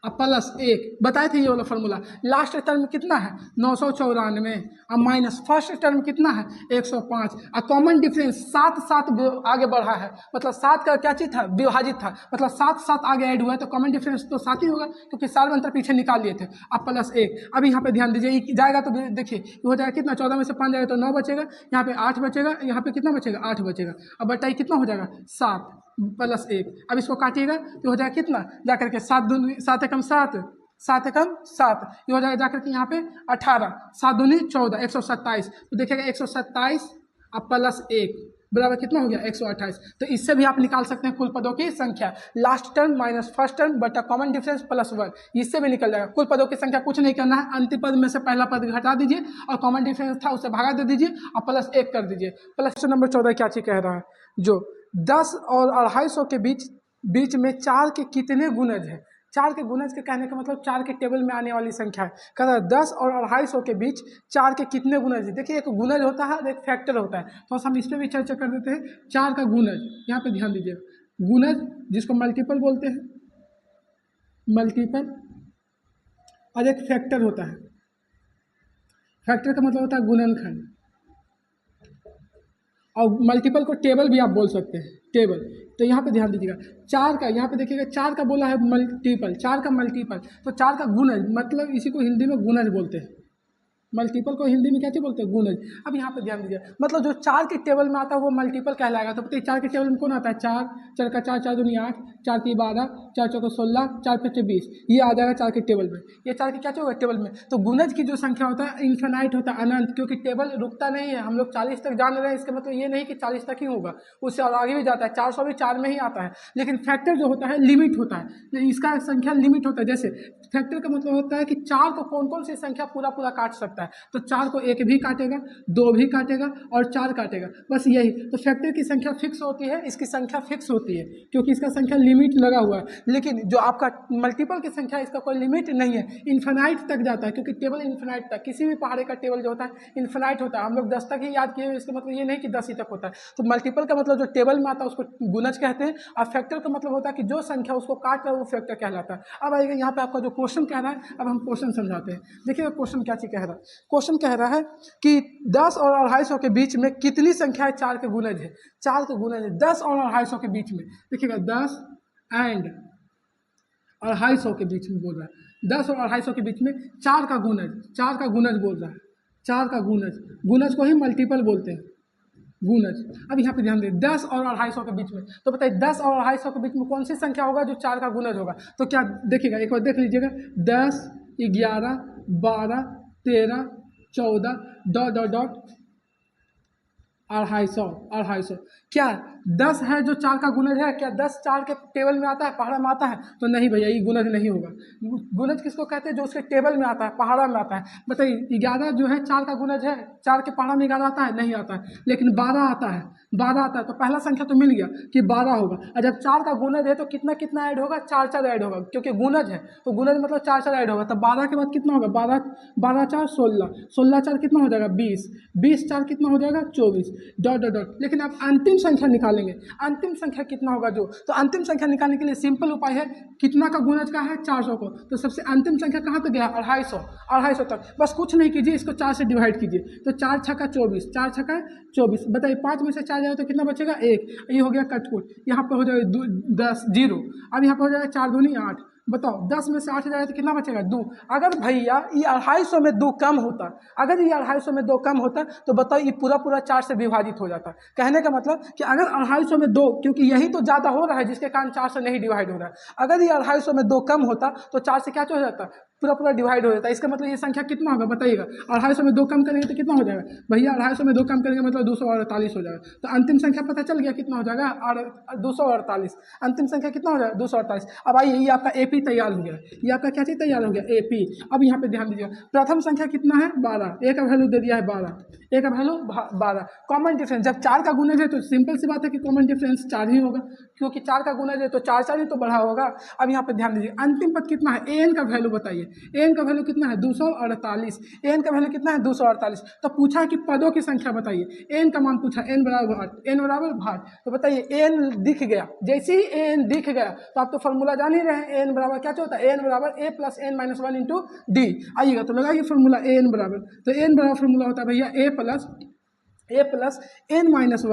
अब प्लस 1 बताए थे, ये वाला फॉर्मूला। लास्ट टर्म कितना है 994, अब माइनस फर्स्ट टर्म कितना है 105, और कॉमन डिफरेंस 7 आगे बढ़ा है, मतलब 7 का क्या चीज़ था विभाजित था, मतलब 7 आगे ऐड हुआ है तो कॉमन डिफरेंस तो 7 ही होगा, क्योंकि 7 अंतर पीछे निकाल लिए थे। अब प्लस 1, अब यहाँ पे ध्यान दीजिए, जाएगा तो देखिए हो जाएगा कितना, 14 में से 5 जाएगा तो 9 बचेगा, यहाँ पे 8 बचेगा, यहाँ पे कितना बचेगा 8 बचेगा। अब बताइए कितना हो जाएगा 7 प्लस 1, अब इसको काटिएगा तो हो जाएगा कितना, जाकर के 7 एकम 7, 7 एकम 7, ये हो जाएगा जाकर के यहाँ पे 18, 7 दूनी 14, 127। तो देखिएगा 127 अब प्लस 1 बराबर कितना हो गया 128। तो इससे भी आप निकाल सकते हैं कुल पदों की संख्या, last term minus first term बटा कॉमन डिफरेंस प्लस 1, इससे भी निकल जाएगा। कुल पदों की संख्या कुछ नहीं करना है, अंतिम पद में से पहला पद घटा दीजिए और कॉमन डिफरेंस था उसे भागा दे दीजिए और प्लस 1 कर दीजिए। प्रश्न नंबर 14 क्या चीज़ कह रहा है, जो 10 और 250 के बीच में 4 के कितने गुणज है। 4 के गुणज के कहने का मतलब 4 के टेबल में आने वाली संख्या है, कह रहा है 10 और 250 के बीच 4 के कितने गुणज है। देखिए एक गुणज होता है और एक फैक्टर होता है, तो हम इस पर भी चर्चा कर देते हैं। 4 का गुणज, यहाँ पे ध्यान दीजिए, गुणज जिसको मल्टीपल बोलते हैं, मल्टीपल, और एक फैक्टर होता है। फैक्टर का मतलब होता है गुणनखंड, और मल्टीपल को टेबल भी आप बोल सकते हैं, टेबल। तो यहाँ पे ध्यान दीजिएगा 4 का, यहाँ पे देखिएगा 4 का बोला है मल्टीपल, 4 का मल्टीपल, तो 4 का गुणज, मतलब इसी को हिंदी में गुणज बोलते हैं। मल्टीपल को हिंदी में क्या चीज़ बोलते हैं गुणज। अब यहाँ पे ध्यान दीजिए, मतलब जो 4 के टेबल में आता है वो मल्टीपल कहलाएगा। तो बताइए 4 के टेबल में कौन आता है, 4 4 का 4, 4 दूनी 8, 4 3 12, 4 4 16, 4 5 20, ये आ जाएगा 4 के टेबल में। ये 4 के क्या होगा टेबल में। तो गुणज की जो संख्या होता है इन्फिनाइट होता है, अनंत, क्योंकि टेबल रुकता नहीं है। हम लोग 40 तक जान रहे हैं, इसका मतलब ये नहीं कि 40 तक ही होगा, उससे और आगे भी जाता है। 400 भी 4 में ही आता है, लेकिन फैक्टर जो होता है लिमिट होता है, इसका संख्या लिमिट होता है। जैसे फैक्टर का मतलब होता है कि 4 को कौन कौन सी संख्या पूरा काट सकता है, तो 4 को 1 भी काटेगा, 2 भी काटेगा और 4 काटेगा, बस यही। तो फैक्टर की संख्या फिक्स होती है, इसकी संख्या फिक्स होती है क्योंकि इसका संख्या लिमिट लगा हुआ है। लेकिन जो आपका मल्टीपल की संख्या इसका कोई लिमिट नहीं है, इन्फिनाइट तक जाता है, क्योंकि टेबल इन्फिनाइट तक, किसी भी पहाड़े का टेबल जो होता है इन्फिनाइट होता है। हम लोग 10 तक ही याद किए, इसका मतलब ये नहीं कि 10 ही तक होता है। तो मल्टीपल का मतलब जो टेबल में आता है उसको गुणज कहते हैं, और फैक्टर का मतलब होता है कि जो संख्या उसको काट रहा है वो फैक्टर कहलाता है। अब आइएगा यहाँ पे आपका जो क्वेश्चन कह रहा है, अब हम क्वेश्चन समझाते हैं। देखिए क्वेश्चन क्या चीज़ कह रहा है, क्वेश्चन कह रहा है कि 10 और 250 के बीच में कितनी संख्या है 4 के गुणज है। 4 के गुणज है 10 और 250 के बीच में। देखिएगा 10 एंड 250 के बीच में बोल रहा है, 10 और 250 के बीच में 4 का गुणज बोल रहा है, 4 का गुणज को ही मल्टीपल बोलते हैं, गुणज। अब यहाँ पे ध्यान दें 10 और 250 के बीच में, तो बताइए 10 और 250 के बीच में कौन सी संख्या होगा जो 4 का गुणज होगा। तो क्या देखिएगा, एक बार देख लीजिएगा, 10 11 12 13 14 डॉट 250। क्या 10 है जो 4 का गुणज है, क्या 10 4 के टेबल में आता है, पहाड़ा में आता है? तो नहीं भैया, ये गुणज नहीं होगा। गुणज किसको कहते हैं, जो उसके टेबल में आता है, पहाड़ा में आता है। बताइए 11 जो है 4 का गुणज है, 4 के पहाड़ा में 11 आता है, नहीं आता है। लेकिन 12 आता है, 12 आता है, तो पहला संख्या तो मिल गया कि 12 होगा। और जब 4 का गुणज है तो कितना कितना ऐड होगा, 4 4 ऐड होगा, क्योंकि गुणज है तो गुणज मतलब 4 4 ऐड होगा। तब 12 के बाद कितना होगा, 12 4 16, 16 4 कितना हो जाएगा 20, 20 4 कितना हो जाएगा 24 डॉट। लेकिन अब अंतिम संख्या निकालेंगे। अंतिम संख्या कितना होगा जो, तो अंतिम संख्या निकालने के लिए सिंपल उपाय है, कितना का गुणज का है 400 को, तो सबसे अंतिम संख्या कहाँ तक गया 250 तक। बस कुछ नहीं कीजिए, इसको 4 से डिवाइड कीजिए, तो 4 छक्का 24, 4 छक्का 24, बताइए 5 में से 4 जाए तो कितना बचेगा 1, ये हो गया कटकुट, यहाँ पर हो जाएगा 10 0, अब यहाँ पर हो जाएगा 4 दूनी 8, बताओ 10 में से 8 जाए तो कितना बचेगा 2। अगर भैया ये 250 में 2 कम होता, अगर ये 250 में 2 कम होता तो बताओ ये पूरा 4 से विभाजित हो जाता। कहने का मतलब कि अगर 250 में 2, क्योंकि यही तो ज़्यादा हो रहा है जिसके कारण 4 से नहीं डिवाइड हो रहा है, अगर ये 250 में 2 कम होता तो 4 से क्या हो जाता, पूरा डिवाइड हो जाता है। इसका मतलब ये संख्या कितना होगा बताइएगा, 250 में 2 कम करेंगे तो कितना हो जाएगा भैया, 250 में 2 कम करेंगे मतलब 248 हो जाएगा। तो अंतिम संख्या पता चल गया कितना हो जाएगा 248, अंतिम संख्या कितना हो जाएगा 248। अब आइए ये आपका एपी तैयार हो गया, ये आपका क्या चीज़ तैयार हो गया एपी। अब यहाँ पे ध्यान दीजिएगा, प्रथम संख्या कितना है 12, ए का वैल्यू दे दिया है 12, ए का वैल्यू 12, कॉमन डिफरेंस जब 4 का गुणज है तो सिंपल सी बात है कि कॉमन डिफरेंस 4 ही होगा, क्योंकि 4 का गुणज है तो 4 ही तो बढ़ा होगा। अब यहाँ पे ध्यान दीजिए अंतिम पद कितना है, एन का वैल्यू बताइए, एन का वैल्यू कितना है 248, एन का वैल्यू कितना है 248। तो पूछा है कि पदों की संख्या बताइए, एन का मान पूछा, एन बराबर भाट, तो बताइए एन दिख गया, जैसे ही एन दिख गया तो आप तो फॉर्मूला जान ही रहे हैं, एन बराबर क्या होता है, एन बराबर A plus N minus 1 into D. आइएगा तो लगाइए फॉर्मूला एन बराबर, तो एन बराबर फॉर्मूला होता है भैया A plus N minus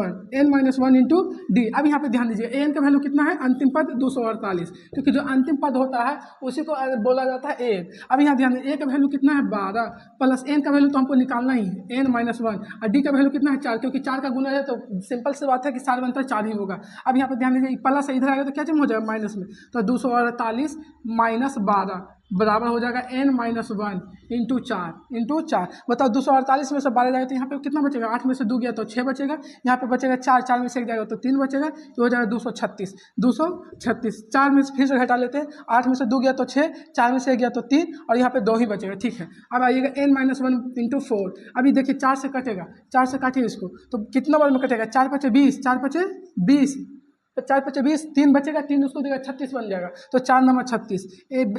one into D. अब यहाँ पे ध्यान दीजिए एन का वैल्यू कितना है, अंतिम पद 248, क्योंकि जो अंतिम पद होता है उसी को बोला जाता है एन। अब यहाँ ध्यान दीजिए ए का वैल्यू कितना है 12 प्लस एन का वैल्यू तो हमको निकालना ही है एन माइनस 1, और डी का वैल्यू कितना है 4, क्योंकि 4 का गुना है तो सिंपल से बात है कि 4 बनता है 4 ही होगा। अब यहाँ पे ध्यान दीजिए प्लस इधर आएगा तो क्या चीज हो जाएगा माइनस में, तो 248 माइनस 12 बराबर हो जाएगा n माइनस 1 इंटू 4। बताओ 248 में से 12 जाएगा तो यहाँ पे कितना बचेगा, 8 में से 2 गया तो 6 बचेगा, यहाँ पे बचेगा 4 में से 1 जाएगा तो 3 बचेगा, तो हो जाएगा 236। 4 में से फिर से घटा लेते हैं, 8 में से 2 गया तो 6, 4 में से 1 गया तो 3, और यहाँ पे 2 ही बचेगा। ठीक है, अब आइएगा n माइनस 1 इंटू 4। अभी देखिए 4 से कटेगा, 4 से काटिए इसको तो कितना बार में कटेगा, 4 पचे 20, 4 पचे 20, 4 पचे 20, 3 बचेगा, 3 उसको देगा 36 बन जाएगा, तो 4 नंबर 36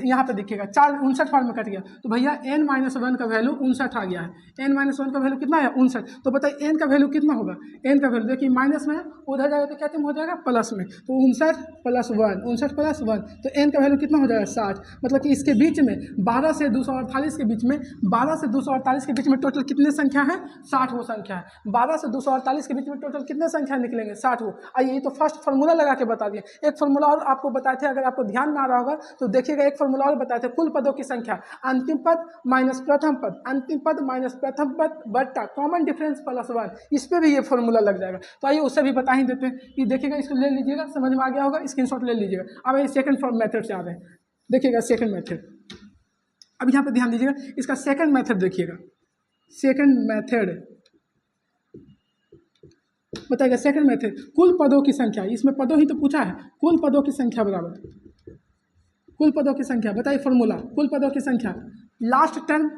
यहाँ पे दिखेगा 4 59 फॉर्म में कट गया, तो भैया n माइनस 1 का वैल्यू 59 आ गया है। n माइनस 1 का वैल्यू कितना है 59, तो बताइए n का वैल्यू कितना होगा, n का वैल्यू देखिए माइनस में उधर जाएगा तो क्या चीज हो जाएगा प्लस में, तो 59 प्लस 1, तो n का वैल्यू कितना हो जाएगा 60। मतलब कि इसके बीच में 12 से 248 के बीच में, 12 से 248 के बीच में टोटल कितने संख्या है 60 वो संख्या है। 12 से 248 के बीच में टोटल कितने संख्या निकलेंगे 60 वो। आइए ये तो फर्स्ट फार्मूला लगा के बता दिए, एक फार्मूला और आपको बताए थे, अगर आपको ध्यान ना आ रहा होगा तो देखिएगा, एक फार्मूला और बताए थे, कुल पदों की संख्या अंतिम पद माइनस प्रथम पद, अंतिम पद माइनस प्रथम पद बट्टा कॉमन डिफरेंस प्लस 1, इस पे भी ये फार्मूला लग जाएगा। तो आइए उससे भी बता ही देते हैं कि देखिएगा, इसको ले लीजिएगा, समझ में आ गया होगा, स्क्रीनशॉट ले लीजिएगा। अब ये सेकंड मेथड से आ रहे हैं, देखिएगा सेकंड मेथड। अब यहाँ पे ध्यान दीजिएगा, इसका सेकंड मेथड देखिएगा, सेकंड मेथड बताइएगा, सेकंड मेथड कुल पदों की संख्या, इसमें पदों ही तो पूछा है, कुल पदों की संख्या बराबर कुल पदों की संख्या, बताइए फॉर्मूला, कुल पदों की संख्या last term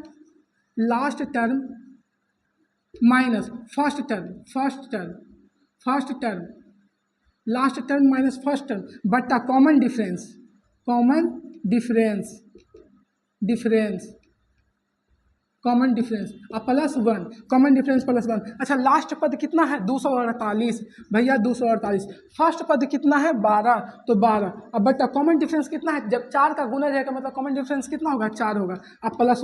minus first term last term minus first term बट्टा common difference plus 1, common difference plus 1। अच्छा लास्ट पद कितना है 248, भैया 248, फर्स्ट पद कितना है 12, तो 12, अब बट्टा कॉमन डिफरेंस कितना है, जब 4 का गुना जाएगा मतलब कॉमन डिफरेंस कितना होगा 4 होगा, अब प्लस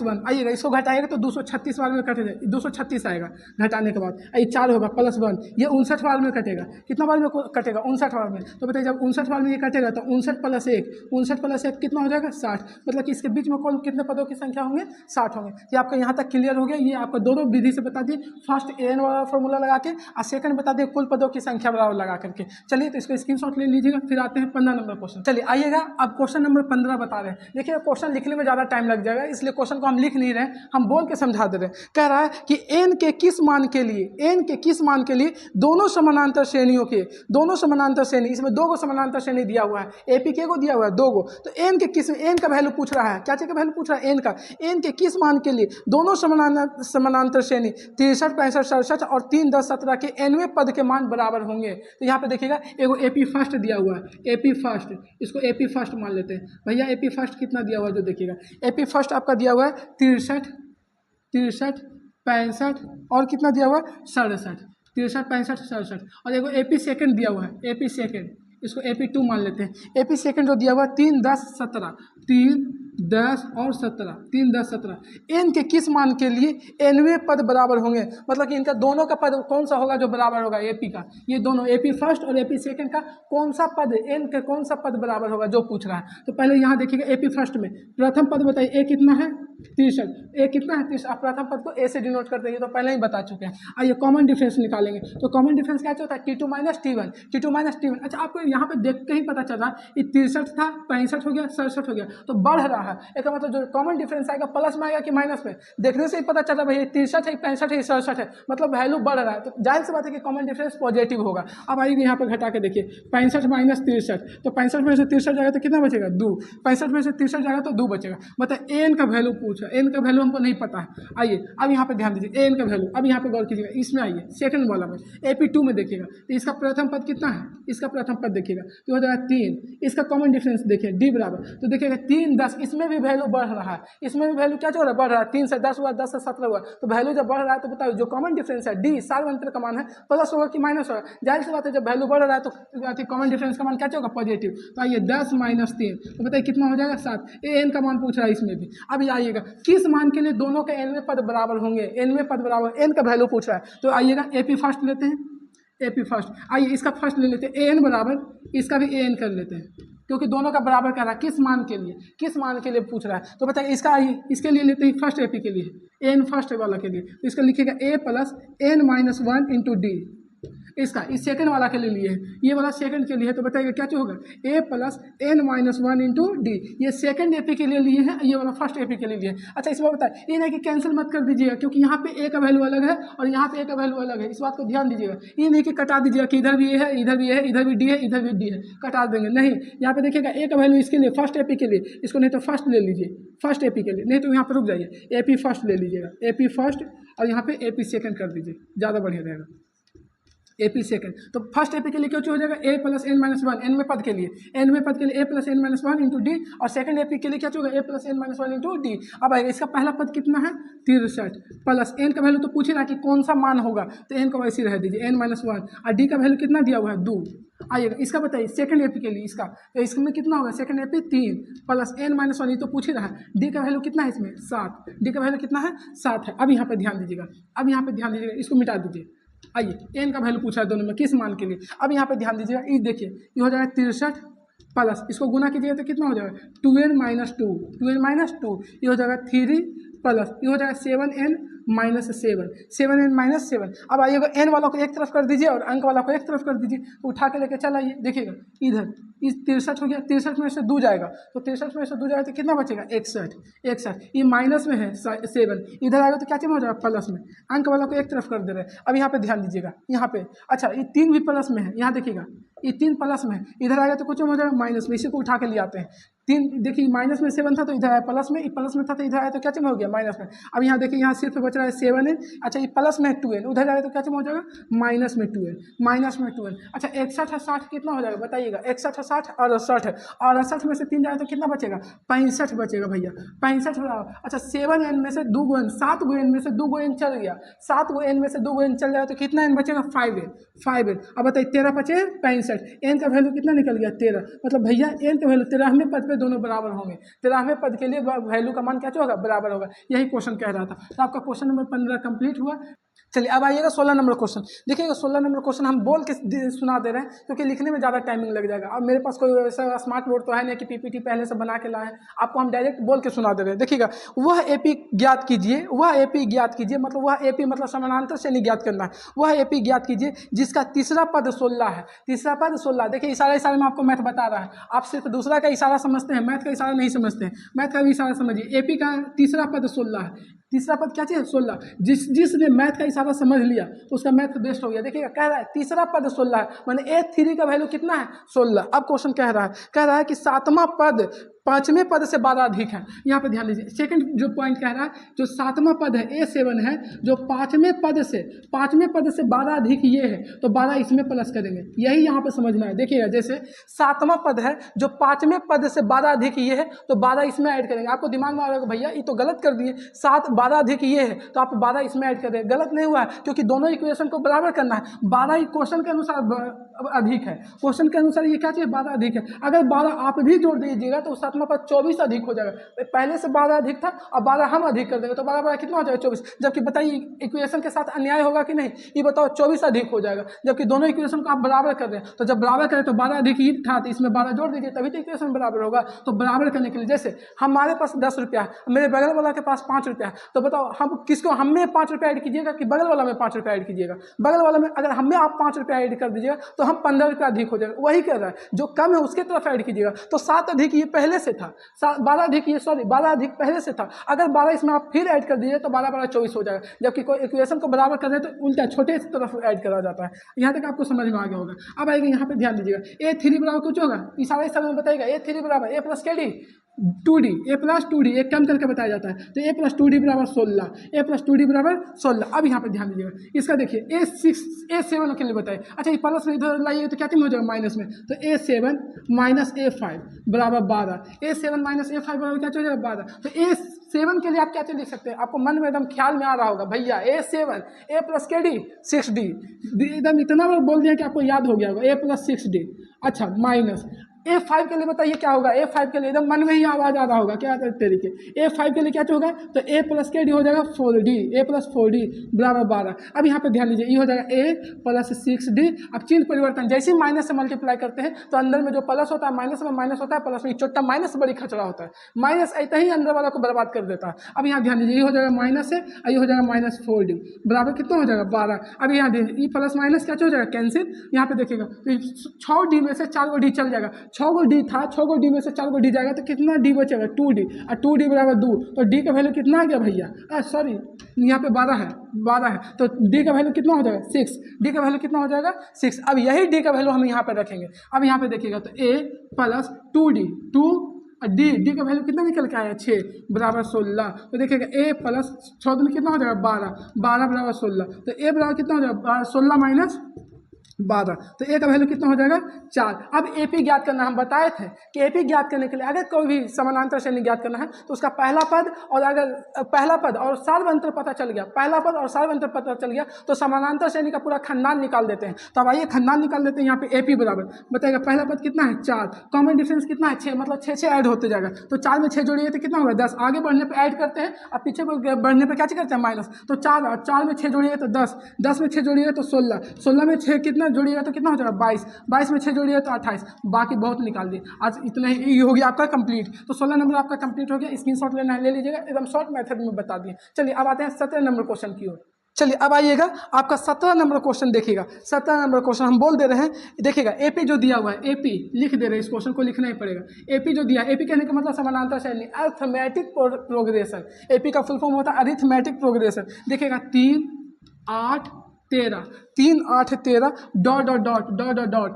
1 आइएगा, इसको घटाएगा तो 236 वाले में कटेगा, 236 आएगा घटाने के बाद, ये 4 होगा प्लस 1, ये 59 वाले में कटेगा, कितना वाले में कटेगा 59 वाले में, तो बताइए जब 59 वाले में ये कटेगा तो 59 प्लस 1 कितना हो जाएगा 60। मतलब कि इसके बीच में कौन कितने पदों की संख्या होंगे 60 होंगे। ये आपका यहाँ तक क्लियर हो गया, ये आपको दोनों विधि से बता दिए, फर्स्ट एन वाला फॉर्मूला लगा के और सेकंड बता दिए कुल पदों की संख्या बराबर लगा करके। चलिए तो इसको स्क्रीनशॉट ले लीजिएगा, फिर आते हैं 15 नंबर क्वेश्चन। चलिए आइएगा, अब क्वेश्चन नंबर 15 बता रहे हैं। देखिए क्वेश्चन लिखने में ज़्यादा टाइम लग जाएगा, इसलिए क्वेश्चन को हम लिख नहीं रहे, हम बोल के समझा दे रहे हैं। कह रहा है कि एन के किस मान के लिए दोनों समानांतर श्रेणियों के, दोनों समानांतर श्रेणी, इसमें 2 समानांतर श्रेणी दिया हुआ है, एपी के को दिया हुआ है 2, तो एन के किस, एन का वैल्यू पूछ रहा है, क्या चीज का वैल्यू पूछ रहा है एन के किस मान के लिए दोनों समानांतर श्रेणी 63, 65, 67 और 3, 10, 17 के nवें पद के मान बराबर होंगे। तो यहाँ पे देखिएगा एगो एपी फर्स्ट दिया हुआ है, एपी फर्स्ट, इसको एपी फर्स्ट मान लेते हैं। भैया एपी फर्स्ट कितना दिया हुआ है जो देखिएगा, एपी फर्स्ट आपका दिया हुआ है 63, 65 और कितना दिया हुआ है 67। 63, 65, 67 और देखो AP सेकंड दिया हुआ है, AP सेकंड, इसको AP2 मान लेते हैं। AP सेकंड जो दिया हुआ है 3, 10, 17, 3, 10 और 17, 3, 10, 17 एन के किस मान के लिए एनवे पद बराबर होंगे, मतलब कि इनका दोनों का पद कौन सा होगा जो बराबर होगा AP का, ये दोनों AP फर्स्ट और AP सेकंड का कौन सा पद एन के कौन सा पद बराबर होगा जो पूछ रहा है। तो पहले यहाँ देखिएगा AP फर्स्ट में प्रथम पद बताइए, A कितना है 63, A कितना है 30, आप प्रथम पद को A से डिनोट करते हैं, तो पहले ही बता चुके हैं। आइए कॉमन डिफरेंस निकालेंगे, तो कॉमन डिफरेंस क्या होता है T2 minus T1, T2 minus T1। अच्छा आपको यहाँ पे देख के ही पता चल रहा है ये 63 था, 65 हो गया, 67 हो गया, तो बढ़ रहा है। इसका मतलब जो कॉमन डिफरेंस आएगा प्लस में आएगा कि माइनस में, देखने से ही पता चल रहा है भाई 63 है, 65 है, 67 है, मतलब वैल्यू बढ़ रहा है, तो जाहिर सी बात है कि कॉमन डिफरेंस पॉजिटिव होगा। अब आइए यहाँ पर घटा के देखिए 65 माइनस 63, तो 65 में से 63 जाएगा तो कितना बचेगा 2, 65 में से 63 जाएगा तो 2 बचेगा। मतलब एन का वैल्यू पूछा, एन का वैल्यू हमको नहीं पता है। आइए अब यहाँ पे ध्यान दीजिए एन का वैल्यू, अब यहाँ पे गौर कीजिएगा, इसमें आइए सेकंड वाला में AP2 में देखिएगा, तो इसका प्रथम पद कितना है, इसका प्रथम पद देखिएगा तो हो जाएगा 3, इसका कॉमन डिफरेंस देखिए D बराबर, तो देखिएगा 3, 10, इसमें भी वैल्यू बढ़ रहा है, इसमें भी वैल्यू क्या हो रहा है बढ़ रहा है, 3 से 10 हुआ, 10 से 17 हुआ, तो वैल्यू जब बढ़ रहा है तो बताओ जो कॉमन डिफरेंस है D सार्वंतर का मान है प्लस होगा कि माइनस होगा, जाहिर सी बात है जब वैल्यू बढ़ रहा है तो कॉमन डिफरेंस का मान क्या होगा पॉजिटिव। तो आइए 10 माइनस 3, तो बताइए कितना हो जाएगा 7, एन का मान पूछ रहा है इसमें भी। अब आइएगा किस मान के लिए दोनों के एनवे पद बराबर होंगे, एनवे पद बराबर, एन का वैल्यू पूछ रहा है, तो आइएगा AP फर्स्ट लेते हैं, AP फर्स्ट, आइए इसका फर्स्ट ले लेते हैं AN बराबर, इसका भी AN कर लेते हैं क्योंकि दोनों का बराबर कर रहा है, किस मान के लिए, किस मान के लिए पूछ रहा है, तो बताइए इसका आइए इसके लिए लेते हैं फर्स्ट AP के लिए, AN फर्स्ट वाला के लिए, तो इसका लिखिएगा A plus N minus 1 into D, इसका इस सेकंड वाला के लिए लिए है, ये वाला सेकंड के लिए है, तो बताइए क्या होगा A plus N minus 1 into D, ये सेकंड AP के लिए लिए है, ये वाला फर्स्ट AP के लिए लिए है। अच्छा इसमें बताए ये नहीं कि कैंसिल मत कर दीजिएगा क्योंकि यहाँ पे A का वैल्यू अलग है और यहाँ पे A का वैल्यू अलग है, इस बात को ध्यान दीजिएगा, ये नहीं कि कटा दीजिएगा कि इधर भी A है, इधर भी A है, इधर भी D है, इधर भी D है, कटा देंगे नहीं। यहाँ पे देखिएगा A का वैल्यू इसके लिए फर्स्ट AP के लिए, इसको नहीं तो फर्स्ट ले लीजिए, फर्स्ट AP के लिए, नहीं तो यहाँ पर रुक जाइए AP फर्स्ट ले लीजिएगा, AP फर्स्ट और यहाँ पे AP सेकंड कर दीजिए, ज़्यादा बढ़िया रहेगा। AP सेकंड, तो फर्स्ट AP के लिए क्या हो जाएगा A plus N minus 1, N में पद के लिए, एन में पद के लिए A plus N minus 1 into D, और सेकंड AP के लिए क्या होगा A plus N minus 1 into D। अब आएगा इसका पहला पद कितना है 63 प्लस N का वैल्यू तो पूछे ना कि कौन सा मान होगा, तो N को वैसे रह दीजिए N माइनस 1, और D का वैल्यू कितना दिया हुआ है 2। आइएगा इसका बताइए सेकंड AP के लिए, इसका तो इसमें कितना होगा second AP 3 plus N minus 1, ये तो पूछ ही रहा है, D का वैल्यू कितना है इसमें 7, D का वैल्यू कितना है 7 है। अब यहाँ पे ध्यान दीजिएगा, अब यहाँ पे ध्यान दीजिएगा, इसको मिटा दीजिए। आइए N का वैल्यू पूछा है दोनों में किस मान के लिए, अब यहाँ पे ध्यान दीजिएगा, ये देखिए ये हो जाएगा 63 प्लस, इसको गुना कीजिएगा तो कितना हो जाएगा 2N माइनस 2, 2N माइनस 2, ये हो जाएगा 3 प्लस ये हो जाएगा 7N माइनस 7, 7N माइनस 7। अब आइएगा N वाला को एक तरफ कर दीजिए और अंक वाला को एक तरफ कर दीजिए, तो उठा के लेके चल आइए, देखिएगा इधर इस 63 हो गया, 63 में से 2 जाएगा, तो 63 में से 2 जाएगा तो कितना बचेगा 61, 61, ये माइनस में है 7, इधर आएगा तो क्या चीज हो जाएगा प्लस में, अंक वाला को एक तरफ कर दे रहे हैं। अब यहाँ पे ध्यान दीजिएगा, यहाँ पे अच्छा ये 3 भी प्लस में है, यहाँ देखिएगा ये 3 प्लस में है, इधर आएगा तो कुछ हो जाएगा माइनस में, इसी को उठा के ले आते हैं। 3 देखिए माइनस में 7 था तो इधर आया प्लस में, प्लस में था तो इधर आया तो क्या चीज हो गया माइनस में। अब यहाँ देखिए यहाँ सिर्फ बच रहा है 7N, अच्छा ये प्लस में 2N, उधर जाएगा तो क्या चीज हो जाएगा माइनस में 2N, माइनस में 2N। अच्छा 61 है 60 कितना हो जाएगा बताइएगा, 61 है 60 और 68 है, और 68 में से 3 जाएगा तो कितना बचेगा 65 बचेगा भैया, 65 बराबर। अच्छा 7N में से 2 N, 7 N में से 2 N चल गया, 7 N में से 2 N चल जाएगा तो कितना N बचेगा 5N, 5N। अब बताइए 13 बचे 65, N का वैल्यू कितना निकल गया 13, मतलब भैया N का वैल्यू 13वें पद पे दोनों बराबर होंगे, 13वें पद के लिए वैल्यू का मान क्या होगा बराबर होगा, यही क्वेश्चन कह रहा था। तो आपका क्वेश्चन नंबर 15 कंप्लीट हुआ। चलिए अब आइएगा 16 नंबर क्वेश्चन, देखिएगा 16 नंबर क्वेश्चन हम बोल के सुना दे रहे हैं क्योंकि लिखने में ज़्यादा टाइमिंग लग जाएगा। अब मेरे पास कोई ऐसा स्मार्ट बोर्ड तो है नहीं कि PPT पहले से बना के लाए हैं, आपको हम डायरेक्ट बोल के सुना दे रहे हैं। देखिएगा वह AP ज्ञात कीजिए, वह AP ज्ञात कीजिए, मतलब वह AP मतलब समानांतर से नहीं ज्ञात करना है, वह AP ज्ञात कीजिए जिसका तीसरा पद 16 है, तीसरा पद 16। देखिए इशारा इशारे में आपको मैथ बता रहा है, आप सिर्फ दूसरा का इशारा समझते हैं, मैथ का इशारा नहीं समझते हैं, मैथ का भी इशारा समझिए। AP का तीसरा पद 16 है, तीसरा पद क्या चाहिए 16, जिसने मैथ का इशारा समझ लिया उसका मैथ बेस्ट हो गया। देखिएगा कह रहा है तीसरा पद 16 है, माने A3 का वैल्यू कितना है 16। अब क्वेश्चन कह रहा है कि सातवां पद पाँचवें पद से 12 अधिक है। यहाँ पे ध्यान दीजिए, सेकंड जो पॉइंट कह रहा है, जो सातवां पद है A7 है, जो पाँचवें पद से 12 अधिक ये है, तो 12 इसमें प्लस करेंगे, यही यहाँ पे समझना है। देखिएगा, जैसे सातवां पद है, जो पाँचवें पद से 12 अधिक ये है, तो 12 इसमें ऐड करेंगे। आपको दिमाग में आ रहा है भैया ये तो गलत कर दिए, 12 अधिक ये है तो आप 12 इसमें ऐड कर दें। गलत नहीं हुआ है, क्योंकि दोनों इक्वेशन को बराबर करना है। 12 ही क्वेश्चन के अनुसार अधिक है, क्वेश्चन के अनुसार ये क्या चाहिए, 12 अधिक है। अगर 12 आप भी जोड़ दीजिएगा तो सातवां पद 24 अधिक हो जाएगा। पहले से 12 अधिक था, अब 12 हम अधिक कर देंगे, तो 12 कितना हो जाएगा, 24। जबकि बताइए इक्वेशन के साथ अन्याय होगा कि नहीं, ये बताओ, 24 अधिक हो जाएगा, जबकि दोनों इक्वेशन को आप बराबर कर दें। तो जब बराबर करें तो 12 अधिक ही था, तो इसमें 12 जोड़ दीजिए, तभी तो इक्वेशन बराबर होगा। तो बराबर करने के लिए, जैसे हमारे पास 10 रुपया है, मेरे बगल वाला के पास 5 रुपया है, तो बताओ हम किसको, हम में 5 रुपया ऐड कीजिएगा कि बगल वाला में 5 रुपया ऐड कीजिएगा। बगल वाला में अगर हमें आप 5 रुपया ऐड कर दीजिएगा तो हम 15 रुपया अधिक हो जाएगा। वही कर रहा है, जो कम है उसके तरफ ऐड कीजिएगा। तो 7 अधिक ये पहले से था, 12 अधिक ये, सॉरी 12 अधिक पहले से था, अगर 12 इसमें आप फिर ऐड कर दीजिए तो 12 12 24 हो जाएगा। जबकि कोई इक्वेशन को बराबर कर रहे हैं तो उल्टा छोटे से तरफ ऐड करा जाता है। यहाँ तक आपको समझ में आ गया होगा। अब आएगा यहाँ पे ध्यान दीजिएगा, A3 बराबर कुछ होगा, इशारा इस समय बताएगा A3 बराबर A plus KD 2D, A plus 2D एक कम करके बताया जाता है। तो A प्लस 2D बराबर 16, A प्लस 2D बराबर 16। अब यहाँ पे ध्यान दीजिएगा, इसका देखिए A7 के लिए बताइए। अच्छा, ये प्लस में इधर लाइए तो क्या चीज हो जाएगा, माइनस में। तो A7 माइनस A5 बराबर 12, A7 माइनस A5 बराबर क्या हो जाएगा, 12। तो A7 के लिए आप क्या चीज लिख सकते हैं, आपको मन में एकदम ख्याल में आ रहा होगा, भैया A7 A plus KD 6D, एकदम इतना बार बोल दिया कि आपको याद हो गया होगा, A प्लस 6D। अच्छा, माइनस A5 के लिए बताइए क्या होगा, A5 के लिए एकदम मन में ही आवाज आ रहा होगा क्या तरीके। A5 के लिए क्या होगा, तो A प्लस KD हो जाएगा 4D, A प्लस 4D बराबर 12। अब यहाँ पे ध्यान दीजिए, ये हो जाएगा A प्लस 6D। अब चिन्ह परिवर्तन, जैसे ही माइनस से मल्टीप्लाई करते हैं तो अंदर में जो प्लस होता है माइनस में माइनस होता है, प्लस में छोटा माइनस बड़ी खचड़ा होता है, माइनस ऐसा ही अंदर वाला को बर्बाद कर देता है। अब यहाँ ध्यान दीजिए, ये हो जाएगा माइनस है, ये हो जाएगा माइनस 4D बराबर कितना हो जाएगा, 12। अब यहाँ दीजिए, ये प्लस माइनस क्या हो जाएगा, कैंसिल। यहाँ पे देखिएगा, तो 6D में से 4 D चल जाएगा, 6 D था, 6 D में से 4 D जाएगा तो कितना D बचेगा, 2D, और 2D बराबर 2। तो D का वैल्यू कितना आ गया भैया, सॉरी यहाँ पे 12 है, तो D का वैल्यू कितना हो जाएगा, 6। D का वैल्यू कितना हो जाएगा, 6। अब यही D का वैल्यू हम यहाँ पे रखेंगे। अब यहाँ पे देखिएगा, तो A प्लस 2D 2 और D का वैल्यू कितना निकल के आया, 6 बराबर 16। तो देखिएगा A प्लस 6 में कितना हो जाएगा, 12 बराबर 16। तो A बराबर कितना हो जाएगा, 16 माइनस 12। तो A का वैल्यू कितना हो जाएगा, 4। अब AP ज्ञात करना, हम बताए थे कि AP ज्ञात करने के लिए अगर कोई भी समानांतर श्रेणी ज्ञात करना है तो उसका पहला पद, और अगर पहला पद और सार्वअंतर पता चल गया, पहला पद और सार्वअंतर पता चल गया तो समानांतर श्रेणी का पूरा खंडान निकाल देते हैं। तो अब आइए खंडान निकाल देते हैं। यहाँ पे AP बराबर बताएगा, पहला पद कितना है, 4, कॉमन डिफरेंस कितना है, 6, मतलब 6 ऐड होते जाएगा। तो 4 में 6 जोड़िए तो कितना होगा, 10। आगे बढ़ने पर ऐड करते हैं और पीछे बढ़ने पर क्या करते हैं, माइनस। तो 4 और 4 में 6 जोड़िए तो 10, 10 में 6 जोड़िए तो 16, 16 में 6 कितना जोड़िएगा तो कितना हो जाएगा, 22, 22 में 6 जोड़िए तो 28। बाकी बहुत निकाल दिए। आज इतना ही हो गया आपका कंप्लीट। तो 16 नंबर आपका कंप्लीट हो गया। स्क्रीनशॉट लेना है ले लीजिएगा, एकदम शॉर्ट मेथड में बता दिए। चलिए अब आते हैं 17 नंबर क्वेश्चन की ओर। चलिए अब आइएगा, आपका 17 नंबर क्वेश्चन देखिएगा। 17 नंबर क्वेश्चन हम बोल दे रहे हैं, देखिएगा AP जो दिया हुआ है, AP लिख दे रहे हैं, इस क्वेश्चन को लिखना ही पड़ेगा। AP जो दिया, AP कहने का मतलब समानांतर श्रेणी, अरिथमेटिक प्रोग्रेशन। AP का फुल फॉर्म होता है अरिथमेटिक प्रोग्रेशन। देखिएगा 3 8 13, 3 8 13 dot dot dot dot dot dot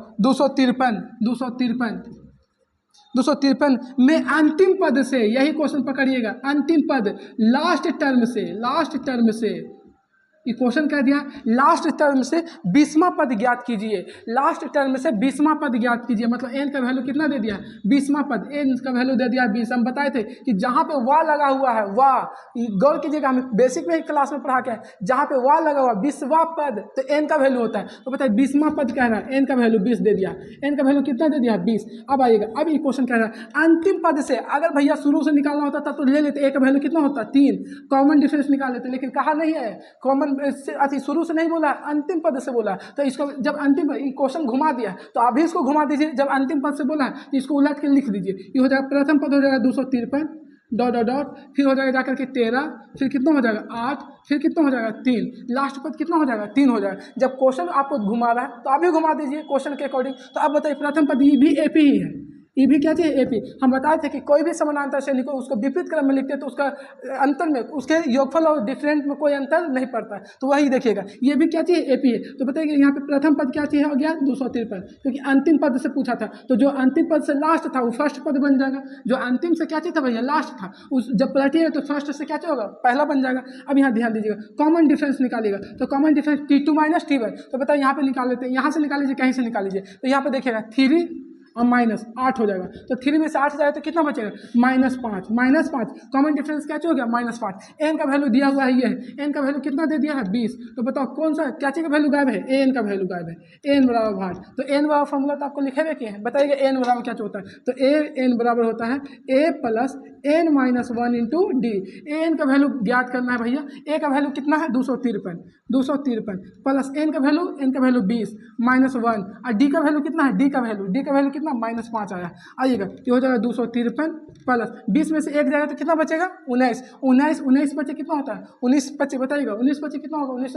253 में अंतिम पद से, यही क्वेश्चन पकड़िएगा, अंतिम पद लास्ट टर्म से ये क्वेश्चन कह दिया, लास्ट टर्म से 20वां पद ज्ञात कीजिए। लास्ट टर्म से 20वां पद ज्ञात कीजिए, मतलब n का वैल्यू कितना दे दिया, 20वां पद, n का वैल्यू दे दिया 20। हम बताए थे कि जहाँ पे वाह लगा हुआ है, वाह गौर कीजिएगा, हमें बेसिक में ही क्लास में पढ़ा के, जहाँ पे वाह लगा हुआ 20वां पद तो n का वैल्यू होता है। तो बताइए 20वां पद कह रहा है, n का वैल्यू 20 दे दिया, n का वैल्यू कितना दे दिया, 20। अब आइएगा, अब ये क्वेश्चन कह रहा है अंतिम पद से, अगर भैया शुरू से निकालना होता तब तो ले लेते, a का वैल्यू कितना होता, 3, कॉमन डिफरेंस निकाल लेते, लेकिन कहा नहीं है कॉमन अति शुरू से नहीं बोला, अंतिम पद से बोला। तो इसको जब अंतिम क्वेश्चन घुमा दिया तो अभी इसको घुमा दीजिए, जब अंतिम पद से बोला तो इसको उलट के लिख दीजिए। ये हो जाएगा, प्रथम पद हो जाएगा 253 डॉट डॉट डॉट, फिर हो जाएगा जाकर के 13, फिर कितना हो जाएगा 8, फिर कितना हो जाएगा 3, लास्ट पद कितना हो जाएगा 3 हो जाएगा। जब क्वेश्चन आपको घुमा रहा है तो अभी घुमा दीजिए क्वेश्चन के अकॉर्डिंग। तो अब बताइए प्रथम पद ये भी AP ही है, ई भी क्या चाहिए ए पी। हम बताए थे कि कोई भी समानांतर श्रेणी को उसको विपरीत क्रम में लिखते हैं तो उसका अंतर में उसके योगफल और डिफरेंट में कोई अंतर नहीं पड़ता है, तो वही देखिएगा। ये भी क्या चाहिए ए पी है, तो बताइए यहाँ पे प्रथम पद क्या चाहिए हो गया 253, क्योंकि अंतिम पद से पूछा था, तो जो अंतिम पद से लास्ट था वो फर्स्ट पद बन जाएगा। जो अंतिम से क्या चाहिए था भैया लास्ट था, उस जब पलटिएगा तो फर्स्ट से क्या होगा पहला बन जाएगा। अब यहाँ ध्यान दीजिएगा कॉमन डिफरेंस निकालिएगा, तो common difference T2 minus T1, तो बताइए यहाँ पे निकाल लेते हैं, यहाँ से निकाल लीजिए कहीं से निकाल लीजिए, तो यहाँ पे देखिएगा 3 और -8 हो जाएगा, तो 3 में से 8 जाएगा तो कितना बचेगा -5, -5 कॉमन डिफरेंस क्या हो गया -5। एन का वैल्यू दिया हुआ है ये है, एन का वैल्यू कितना दे दिया है 20, तो बताओ कौन सा क्या चीज़ का वैल्यू गायब है, एन का वैल्यू गायब है, एन बराबर भार। तो एन बराबर फॉर्मूला तो आपको लिखे हुए किए हैं, बताइएगा एन बराबर क्या होता है, तो एन बराबर होता है A plus N minus 1 into D. N का वैल्यू ज्ञात करना है भैया, ए का वैल्यू कितना है 253 प्लस एन का वैल्यू 20 -1 और डी का वैल्यू कितना है, डी का वैल्यू कितना -5 आया। आइएगा ये हो जाएगा 253 प्लस 20 में से 1 जाएगा तो कितना बचेगा 19 बचे कितना होता है 19 बचे, बताइएगा 19 बचे कितना होगा 19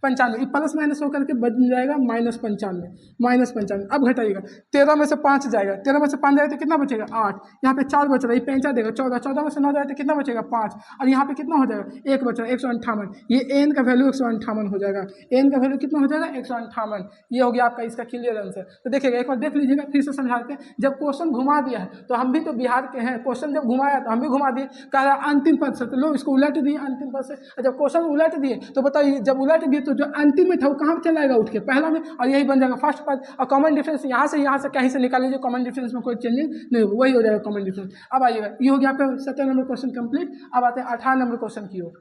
95 प्लस माइनस होकर के बन जाएगा -95। अब घटाइएगा 13 में से 5 जाएगा, 13 में से 5 जाएगा तो कितना बचेगा 8, यहाँ पे 4 बच रहा है, ये 5 देगा 14 में से 9 जाएगा तो कितना बचेगा 5, और यहाँ पे कितना हो जाएगा 1 बच रहा है 158। ये एन का वैल्यू 158 हो जाएगा, एन का वैल्यू कितना हो जाएगा 158। ये हो गया आपका इसका क्लियर आंसर। तो देखिएगा एक बार देख लीजिएगा, फिर से समझाते हैं। जब क्वेश्चन घुमा दिया है तो हम भी तो बिहार के हैं, क्वेश्चन जब घुमाया तो हम भी घुमा दिए, कह रहा अंतिम पद से, तो लो इसको उलट दिए अंतिम पद से, और जब क्वेश्चन उलट दिए तो बताइए जब उलट दिए तो जो अंतिम में था वो कहाँ चला जाएगा उठ के पहला में, और यही बन जाएगा फर्स्ट पद। और कॉमन डिफरेंस यहाँ से कहीं से निकाल लीजिए, कॉमन डिफरेंस में कोई चेंजिंग नहीं होगा, वही हो जाएगा कॉमन डिफरेंस। अब आइएगा ये हो गया आपका 17 नंबर क्वेश्चन कंप्लीट। अब आते हैं 18 नंबर क्वेश्चन की ओर।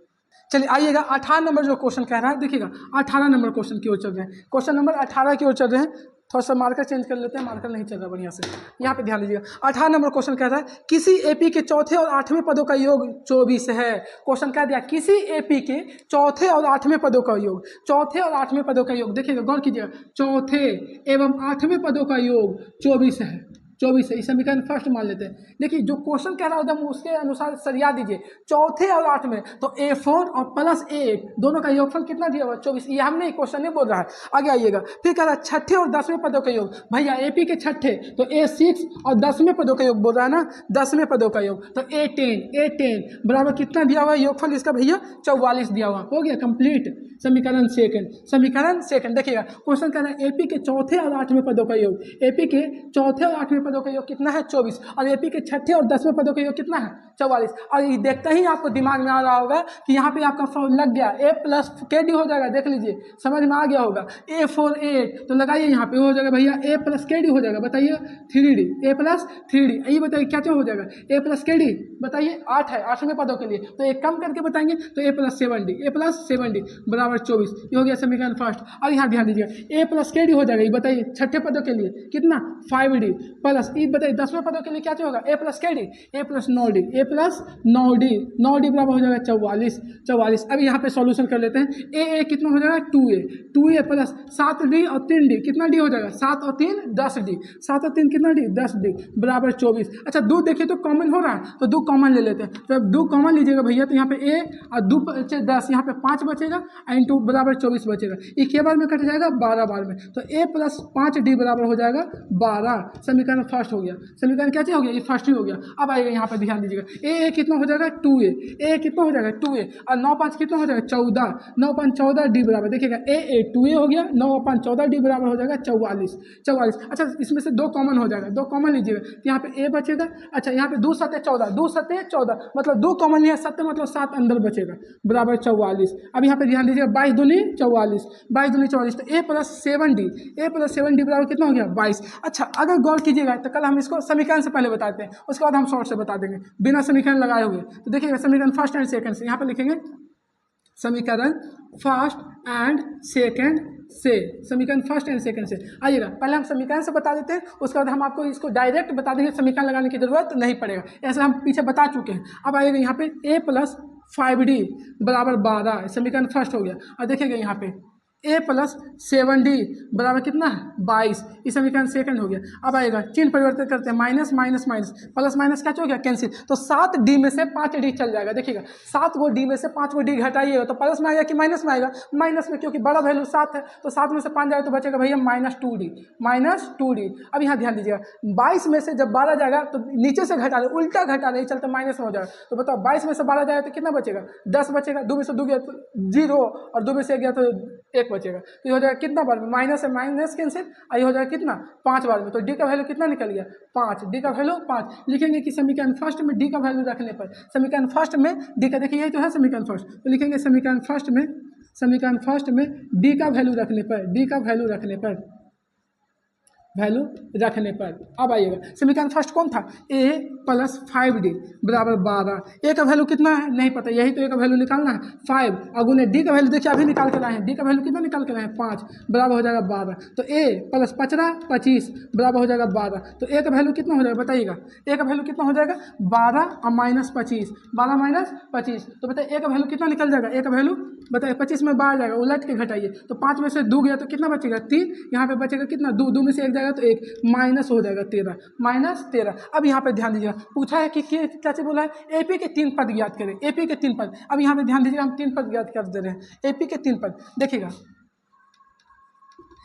चलिए आइएगा 18 नंबर जो क्वेश्चन कह रहा है, देखिएगा 18 नंबर क्वेश्चन की ओर चल रहे हैं, क्वेश्चन नंबर 18 की ओर चल रहे हैं। थोड़ा सा मार्कर चेंज कर लेते हैं, मार्कर नहीं चल रहा बढ़िया से, यहाँ पे ध्यान दीजिएगा। 18 नंबर क्वेश्चन कह रहा है किसी एपी के चौथे और 8वें पदों का योग 24 है। क्वेश्चन कह दिया किसी एपी के चौथे और 8वें पदों का योग, चौथे और 8वें पदों का योग, देखिएगा गौर कीजिएगा, चौथे एवं 8वें पदों का योग 24 है, 24 है। इस समीकरण फर्स्ट मान लेते हैं। देखिए जो क्वेश्चन कह रहा है एकदम उसके अनुसार सरिया दीजिए, चौथे और 8वें, तो A4 और प्लस A8 दोनों का योगफल कितना दिया हुआ 24। ये हम नहीं, क्वेश्चन नहीं बोल रहा है। आगे आइएगा, फिर कह रहा है छठे और 10वें पदों का योग, भैया एपी के छठे तो A6 और 10वें पदों का योग बोल रहा है ना, 10वें पदों का योग, तो A10 बराबर कितना दिया हुआ है योगफल इसका भैया 44 दिया हुआ। हो गया कंप्लीट समीकरण सेकंड। देखिएगा क्वेश्चन कह रहा है एपी के चौथे और 8वें पदों का योग, एपी के चौथे और 8वें पदों का योग कितना है 24, और एपी के छठे और 10वें पदों का योग कितना है 44। और ये देखते ही आपको दिमाग में आ रहा होगा कि यहाँ पे आपका फॉर्म लग गया, A प्लस KD हो जाएगा, देख लीजिए समझ में आ गया होगा। A4 8 तो लगाइए यहाँ पे हो जाएगा भैया A प्लस KD हो जाएगा, बताइए 3D, A प्लस 3D, ये बताइए क्या हो जाएगा A प्लस KD, बताइए 8 है 8वें पदों के लिए, तो एक कम करके बताएंगे तो A प्लस 7D बराबर 24। ये हो गया समीकरण फर्स्ट। और यहाँ ध्यान दीजिएगा A प्लस KD हो जाएगा, ये बताइए छठे पदों के लिए कितना 5D प्लस ये बताइए 10वें पदों के लिए क्या होगा A plus KD, A plus 9D बराबर हो जाएगा 44। अब यहाँ पे सॉल्यूशन कर लेते हैं। A कितना हो जाएगा 2A प्लस 7D और 3D, कितना D हो जाएगा 7 और 3 10D, 7 और 3 कितना D 10D बराबर 24। अच्छा 2 देखिए तो कॉमन हो रहा है, तो 2 कॉमन ले लेते हैं, तो अब 2 कॉमन लीजिएगा भैया, तो यहाँ पे A और 2 बचे 10, यहाँ पे 5 बचेगा इंटू बराबर 24 बचेगा, ये के बार में कट जाएगा 12 बार में, तो A प्लस 5D बराबर हो जाएगा 12। समीकरण फर्स्ट हो गया, समीकरण क्या हो गया ये फर्स्ट ही हो गया। अब आएगा यहाँ पे ध्यान दीजिएगा A कितना हो जाएगा 2A कितना हो जाएगा 2A और 9 5 कितना हो जाएगा 14, 9 5 14D बराबर, देखिएगा A 2A हो गया, 9 5 14D बराबर हो जाएगा 44। अच्छा इसमें से 2 कॉमन हो जाएगा, 2 कॉमन लीजिएगा, तो यहाँ पे A बचेगा। अच्छा यहाँ पे 2 7 14 मतलब 2 कॉमन लिया 7 मतलब 7 अंदर बचेगा बराबर 44। अब यहाँ पे ध्यान दीजिएगा 22 दूनी 44, तो A प्लस 7D बराबर कितना हो गया 22। अच्छा अगर गौर कीजिएगा तो कल हम इसको समीकरण से पहले बताते हैं, उसके बाद हम शॉर्ट से बता देंगे बिना समीकरण लगाए हुए। तो देखिएगा समीकरण फर्स्ट एंड सेकंड से, यहाँ पे लिखेंगे समीकरण फर्स्ट एंड सेकंड से, समीकरण फर्स्ट एंड सेकंड से। आइएगा पहले हम समीकरण से बता देते हैं, उसके बाद हम आपको इसको डायरेक्ट बता देंगे, समीकरण लगाने की जरूरत नहीं पड़ेगा, ऐसा हम पीछे बता चुके हैं। अब आइएगा यहाँ पे A प्लस 5D बराबर 12, समीकरण फर्स्ट हो गया। और देखिएगा यहाँ पे ए प्लस 7d बराबर कितना है 22। इस समीकरण सेकंड हो गया। अब आएगा चिन्ह परिवर्तित करते हैं, minus minus minus plus minus क्या हो गया कैंसिल, तो 7d में से 5d चल जाएगा। देखिएगा 7 गो d में से 5 गो d घटाइएगा तो प्लस में आएगा कि माइनस में आएगा, माइनस में, क्योंकि बड़ा वैल्यू 7 है तो 7 में से 5 जाएगा तो बचेगा भैया -2d। अब यहाँ ध्यान दीजिएगा 22 में से जब 12 जाएगा तो नीचे से घटा रहे, उल्टा घटा रहे, चलते माइनस में हो जाएगा। तो बताओ 22 में से 12 जाएगा तो कितना बचेगा 10 बचेगा, 2 में से 2 गया तो 0 और 2 में से 1 गया तो 1 बचेगा। तो ये हो जाएगा कितना बार में, माइनस है माइनस कैंसिल, ये हो जाएगा कितना 5 बार में। तो डी का वैल्यू कितना निकल गया 5, डी का वैल्यू 5। लिखेंगे कि समीकरण फर्स्ट में डी का वैल्यू रखने पर, समीकरण फर्स्ट में डी का, देखिए यही तो है समीकरण फर्स्ट, तो लिखेंगे समीकरण फर्स्ट में डी का वैल्यू रखने पर, डी का वैल्यू रखने पर अब आइएगा समीकरण फर्स्ट कौन था, a प्लस 5d बराबर 12। ए का वैल्यू कितना है नहीं पता, यही तो ए का वैल्यू निकालना है 5, अगुने डी का वैल्यू देखिए अभी निकाल के लाए हैं, डी का वैल्यू कितना निकाल के लाए हैं 5 बराबर हो जाएगा 12। तो a प्लस 25 बराबर हो जाएगा 12। तो ए का वैल्यू कितना हो जाएगा बताइएगा, ए का वैल्यू कितना हो जाएगा 12 और -25, 12 माइनस 25, तो बताइए ए का वैल्यू कितना निकल जाएगा, ए का वैल्यू बताइए 25 में 12 जाएगा, उलट के घटाइए तो 5 में से 2 गया तो कितना बचेगा 3, यहाँ पे बचेगा कितना 2 में से 1 जाएगा तो 1, माइनस हो जाएगा 13, -13। अब यहाँ पे ध्यान दीजिएगा पूछा है कि क्या से बोला है एपी के 3 पद ज्ञात करें, एपी के 3 पद। अब यहाँ पे ध्यान दीजिएगा हम 3 पद ज्ञात कर दे रहे हैं, एपी के 3 पद देखिएगा।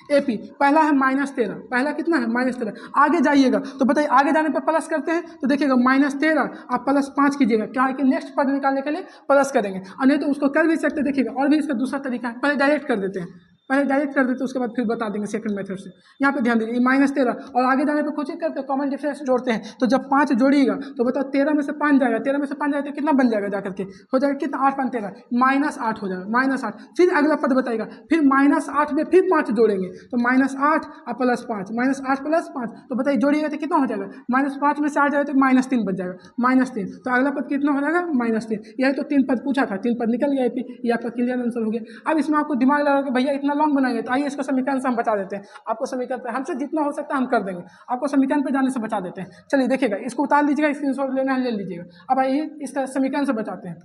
एपी पहला है -13, पहला कितना है -13, आगे जाइएगा तो बताइए आगे जाने पर प्लस करते हैं तो देखिएगा -13 आप +5 कीजिएगा, क्या है कि नेक्स्ट पद निकालने के लिए प्लस करेंगे, और नहीं तो उसको कर भी सकते। देखिएगा और भी इसका दूसरा तरीका है, पहले डायरेक्ट कर देते हैं, उसके बाद फिर बता देंगे सेकंड मेथड से। यहाँ पे ध्यान दीजिए -13 और आगे जाने पर कोशिश करते हैं कॉमन डिफरेंस जोड़ते हैं, तो जब 5 जोड़िएगा तो बताओ 13 में से 5 जाएगा, 13 में से 5 जाएगा तो कितना बन जाएगा जाकर के हो जाएगा कितना 8 5 13 -8 हो जाएगा, -8। फिर अगला पद बताएगा, फिर -8 में फिर 5 जोड़ेंगे तो -8 और +5, -8 + 5, तो बताइए जोड़िएगा तो कितना हो जाएगा, -5 में से 8 जाएगा तो -3 बच जाएगा, -3। तो अगला पद कितना हो जाएगा -3। यही तो 3 पद पूछा था, 3 पद निकल गया, ये आपका क्लियर आंसर हो गया। अब इसमें आपको दिमाग लगा कि भैया इतना लॉन्ग बनाएंगे, तो आइए इसको समीकरण से हम बचा देते हैं, आपको समीकरण पे हमसे जितना हो सकता है हम कर देंगे, आपको समीकरण पे जाने से बचा देते हैं। चलिए देखिएगा, इसको उतार लीजिएगा, स्क्रीनशॉट लेना है ले लीजिएगा। अब आइए इसका समीकरण से बचाते हैं।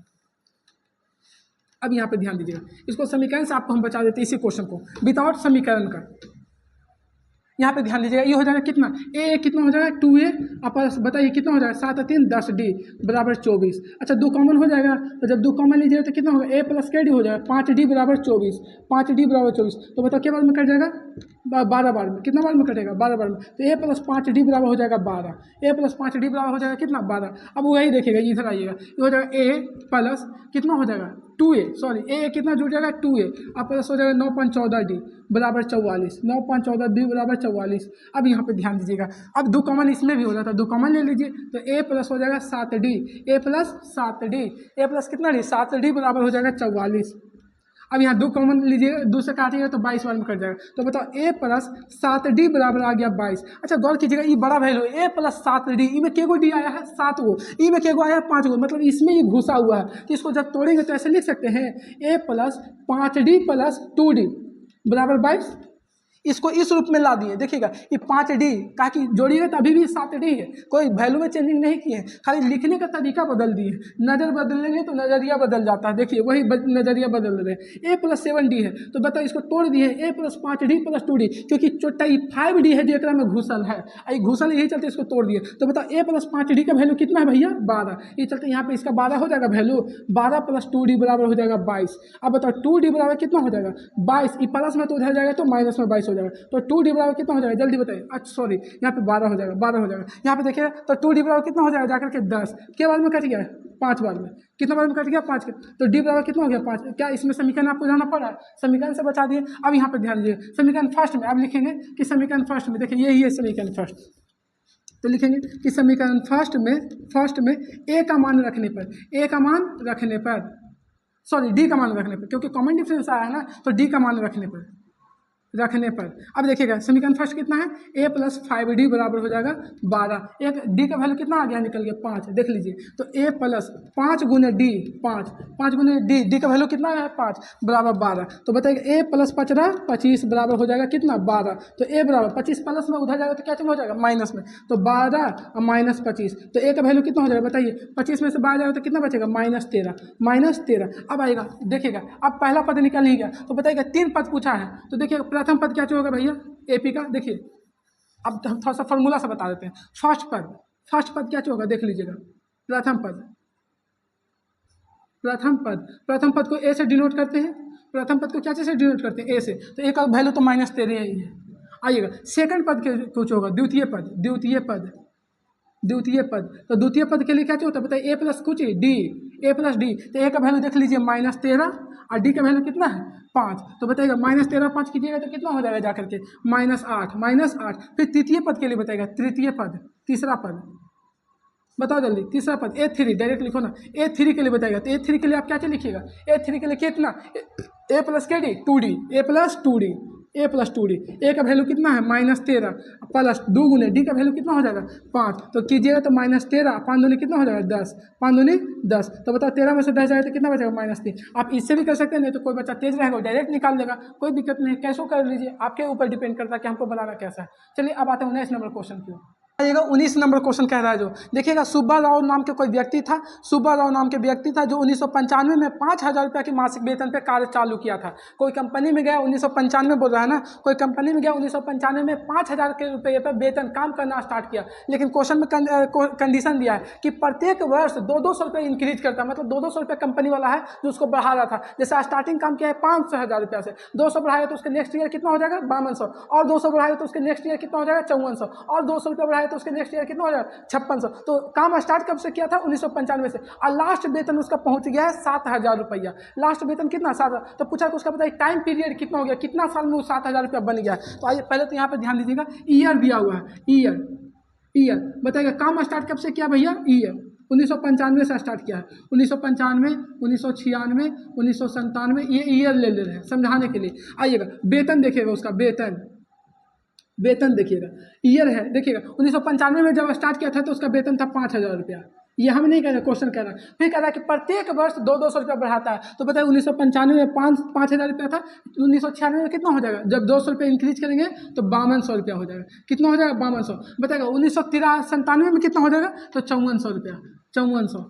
अब यहाँ पे ध्यान दीजिएगा, इसको समीकरण से आपको हम बचा देते हैं इसी क्वेश्चन को विदाउट समीकरण का। यहाँ पे ध्यान दीजिएगा, ये हो जाएगा कितना, ए कितना हो जाएगा 2a प्लस बताइए कितना हो जाएगा 7 और 3 10d बराबर 24। अच्छा 2 कॉमन हो जाएगा, तो जब 2 कॉमन लीजिएगा तो कितना होगा a प्लस k d हो जाएगा 5d बराबर 24, 5d बराबर 24। तो बताओ क्या बार में कट जाएगा 12 बार में, कितना बार में कटेगा 12 बार में, तो a प्लस 5d बराबर हो जाएगा 12, a प्लस 5d बराबर हो जाएगा कितना 12। अब वही देखिएगा इधर आइएगा, ये हो जाएगा a प्लस कितना हो जाएगा 2a, सॉरी a कितना जुड़ जाएगा 2a अब प्लस हो जाएगा 9 5 14d बराबर 44, 9 5 14d बराबर 44। अब यहाँ पे ध्यान दीजिएगा, अब 2 कॉमन इसमें भी हो जाता है, 2 कॉमन ले लीजिए तो a प्लस हो जाएगा 7d, a plus 7d, a plus कितना डी 7d बराबर हो जाएगा 44। अब यहाँ 2 कॉमन लीजिएगा, 2 से काटिएगा तो 22 बार में कट जाएगा, तो बताओ a प्लस 7d बराबर आ गया 22। अच्छा गौर कीजिएगा, ये बड़ा वैल्यू a प्लस 7d, इमें के गो डी आया है 7 गो, ई में के गो आया है 5 गो, मतलब इसमें ये घुसा हुआ है, तो इसको जब तोड़ेंगे तो ऐसे लिख सकते हैं a plus 5d plus 2d बराबर 22। इसको इस रूप में ला दिए, देखिएगा ये 5d कहा कि जोड़िएगा तो अभी भी 7d है, कोई वैल्यू में चेंजिंग नहीं किए, खाली लिखने का तरीका बदल दिए, नज़र बदलेंगे तो नज़रिया बदल जाता है। देखिए वही नज़रिया बदल रहे हैं, a प्लस 7d है तो बताओ इसको तोड़ दिए a plus 5d plus 2d, क्योंकि चोटा 5d है जो में घुसल है, घुसल यही चलते इसको तोड़ दिए। तो बताओ a प्लस 5d का वैल्यू कितना है भैया 12, ये चलते यहाँ पे इसका 12 हो जाएगा वैल्यू, 12 प्लस 2d बराबर हो जाएगा 22। अब बताओ 2d बराबर कितना हो जाएगा 22, ये प्लस में तो उधर जाएगा तो माइनस में 22 हो जाएगा, तो 2d बराबर कितना हो जाएगा जल्दी बताइए। अच्छा सॉरी यहाँ पे 12 हो जाएगा, 12 हो जाएगा, यहाँ पे देखिए तो 2d बराबर कितना हो जाएगा जाकर के 10 के बार में कट गया 5 बार में, कितना बार में कट गया 5 के, तो d बराबर कितना हो गया 5। क्या इसमें समीकरण आपको जाना पड़ा, समीकरण से बचा दिए। अब यहाँ पे ध्यान दीजिए समीकरण फर्स्ट में, अब लिखेंगे कि समीकरण फर्स्ट में, देखिए यही है समीकरण फर्स्ट, तो लिखेंगे कि समीकरण फर्स्ट में a का मान रखने पर, a का मान रखने पर, सॉरी d का मान रखने पर, क्योंकि कॉमन डिफरेंस आया है ना, तो d का मान रखने पर, रखने पर। अब देखिएगा समीकरण फर्स्ट कितना है, a प्लस 5d बराबर हो जाएगा 12। एक d का वैल्यू कितना आ गया, निकल गया 5, देख लीजिए। तो a प्लस 5 गुने d, 5 गुने d का वैल्यू कितना है 5 बराबर 12। तो बताइए a प्लस 5 25 बराबर हो जाएगा कितना 12। तो a बराबर 25 प्लस में उधर जाएगा तो क्या चीज हो जाएगा माइनस में, तो 12 और माइनस 25। तो a का वैल्यू कितना हो जाएगा बताइए, 25 में से 12 जाएगा तो कितना बचेगा -13। अब आएगा देखिएगा, अब पहला पद निकल नहीं गया तो बताइएगा 3 पद पूछा है। तो देखिए प्रथम पद क्या होगा भैया AP का, देखिए अब हम थोड़ा सा फॉर्मूला से बता देते हैं। फर्स्ट पद क्या होगा देख लीजिएगा, प्रथम पद को A से डिनोट करते हैं। प्रथम पद को क्या से डिनोट करते हैं, A से। तो A का वैल्यू तो -13 ही है। आइएगा सेकंड पद के कुछ होगा, द्वितीय पद। तो द्वितीय पद के लिए क्या होता है बताइए, a प्लस कुछ d, a प्लस डी। तो a का वैल्यू देख लीजिए -13 और d का वैल्यू कितना है 5। तो बताइएगा -13 5 कीजिएगा तो कितना हो जाएगा जाकर के -8। फिर तृतीय पद के लिए बताइएगा, तीसरा पद बताओ जल्दी, तीसरा पद A3 डायरेक्ट लिखो ना, A3 के लिए बताएगा। तो A3 के लिए आप क्या लिखिएगा, A3 के लिए कितना a प्लस के D 2d, a plus 2d। a का वैल्यू कितना है -13 प्लस 2 गुने d का वैल्यू कितना हो जाएगा 5। तो कीजिएगा तो -13 5 दूनी कितना हो जाएगा 10, 5 दूनी 10। तो बताओ 13 में से 10 जाएगा तो कितना बचेगा -3। आप इससे भी कर सकते हैं, नहीं तो कोई बच्चा तेज रहेगा डायरेक्ट निकाल लेगा, कोई दिक्कत नहीं, कैसो कर लीजिए, आपके ऊपर डिपेंड करता है कि हमको बनाना कैसा है। चलिए अब आते हैं 19 नंबर क्वेश्चन की। आइएगा 19 नंबर क्वेश्चन कह रहा है जो, देखिएगा सुब्बा राव नाम के कोई व्यक्ति था, जो 1995 में 5,000 रुपये की मासिक वेतन पे कार्य चालू किया था। कोई कंपनी में गया 1995 बोल रहा है ना, कोई कंपनी में गया 1995 में 5,000 के रुपये पर वेतन काम करना स्टार्ट किया। लेकिन क्वेश्चन में कंडीशन दिया है कि प्रत्येक वर्ष 200 रुपये इंक्रीज करता है, मतलब 200 रुपये कंपनी वाला है जो उसको बढ़ा रहा था। जैसे स्टार्टिंग काम किया है 500,000 रुपये से, 200 बढ़ाएगा तो उसके नेक्स्ट ईयर कितना हो जाएगा 5200, और 200 बढ़ाएगा तो उसके नेक्स्ट ईयर कितना हो जाएगा 5400, और 200 रुपये बढ़ाएगा तो उसके नेक्स्ट ईयर कितना हो जाएगा 5600। तो काम स्टार्ट कब से किया था 1995 से, और लास्ट वेतन उसका पहुंच गया है 7,000 रुपया। लास्ट वेतन कितना 7,000। तो पूछा कि उसका बताइए टाइम पीरियड कितना हो गया, कितना साल में वो 7,000 रुपया बन गया। तो आइए पहले तो यहाँ पे ध्यान दीजिएगा, ईयर दिया हुआ है, ईयर बताइएगा काम स्टार्ट कब से किया भैया, ईयर 1995 से स्टार्ट किया है। 1995, 1996, 1997, ये ईयर ले रहे हैं समझाने के लिए। आइएगा वेतन देखिएगा, उसका वेतन देखिएगा, ईयर है देखिएगा। 1995 में जब स्टार्ट किया था तो उसका वेतन था 5,000 रुपया। ये हम नहीं कह रहे, क्वेश्चन कह रहा है। फिर कह रहा है कि प्रत्येक वर्ष 200 रुपया बढ़ाता है। तो बताइए 1995 में 5,000 रुपया था, 1996 में कितना हो जाएगा, जब 200 रुपये इंक्रीज करेंगे तो 5200 रुपया हो जाएगा। कितना हो जाएगा 5200। बताएगा 1997 में कितना हो जाएगा, तो 5400 रुपया, 5400।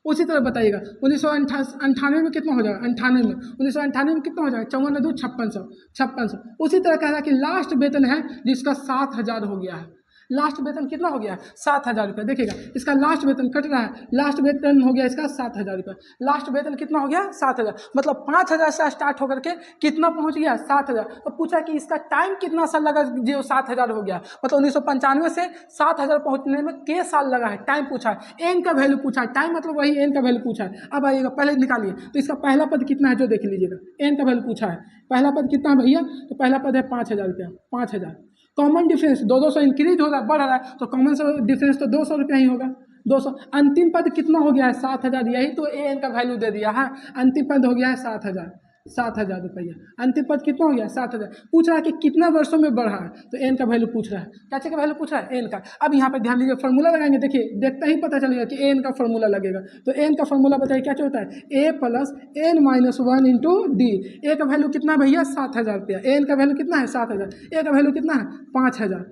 उसी तरह बताइएगा 1998 में कितना हो जाएगा, 1998 में कितना हो जाएगा 54 5600। उसी तरह कह रहा है कि लास्ट वेतन है जिसका 7,000 हो गया है। लास्ट वेतन कितना हो गया है 7,000 रुपये। देखिएगा इसका लास्ट वेतन कट रहा है, लास्ट वेतन हो गया इसका 7,000 रुपये। लास्ट वेतन कितना हो गया 7,000, मतलब 5,000 से स्टार्ट होकर के कितना पहुंच गया 7,000। तो पूछा कि इसका टाइम कितना साल लगा जो 7,000 हो गया, मतलब 1995 से 7,000 पहुंचने में के साल लगा है, टाइम पूछा है। एन का वैल्यू पूछा है, टाइम मतलब वही एन का वैल्यू पूछा है। अब आइएगा पहले निकालिए, तो इसका पहला पद कितना है जो देख लीजिएगा, एन का वैल्यू पूछा है। पहला पद कितना है भैया, तो पहला पद है 5,000 रुपया, 5,000। कॉमन डिफरेंस 200 इंक्रीज हो रहा है, बढ़ रहा है, तो कॉमन डिफरेंस तो 200 रुपया ही होगा, 200। अंतिम पद कितना हो गया है 7,000, यही तो ए एन का वैल्यू दे दिया है। अंतिम पद हो गया है 7,000 रुपया। अंतिम पद कितना हो गया 7,000। पूछ रहा है कि कितना वर्षों में बढ़ा है, तो एन का वैल्यू पूछ रहा है, क्या का वैल्यू पूछ रहा है एन का। अब यहाँ पे ध्यान दीजिए, फॉर्मूला लगाएंगे, देखिए देखते ही पता चलेगा कि एन का फॉर्मूला लगेगा। तो एन का फॉर्मूला बताइए क्या होता है, A plus N minus 1 into D. A का वैल्यू कितना है भैया 7,000 रुपया, एन का वैल्यू कितना है 7,000, ए का वैल्यू कितना है 5,000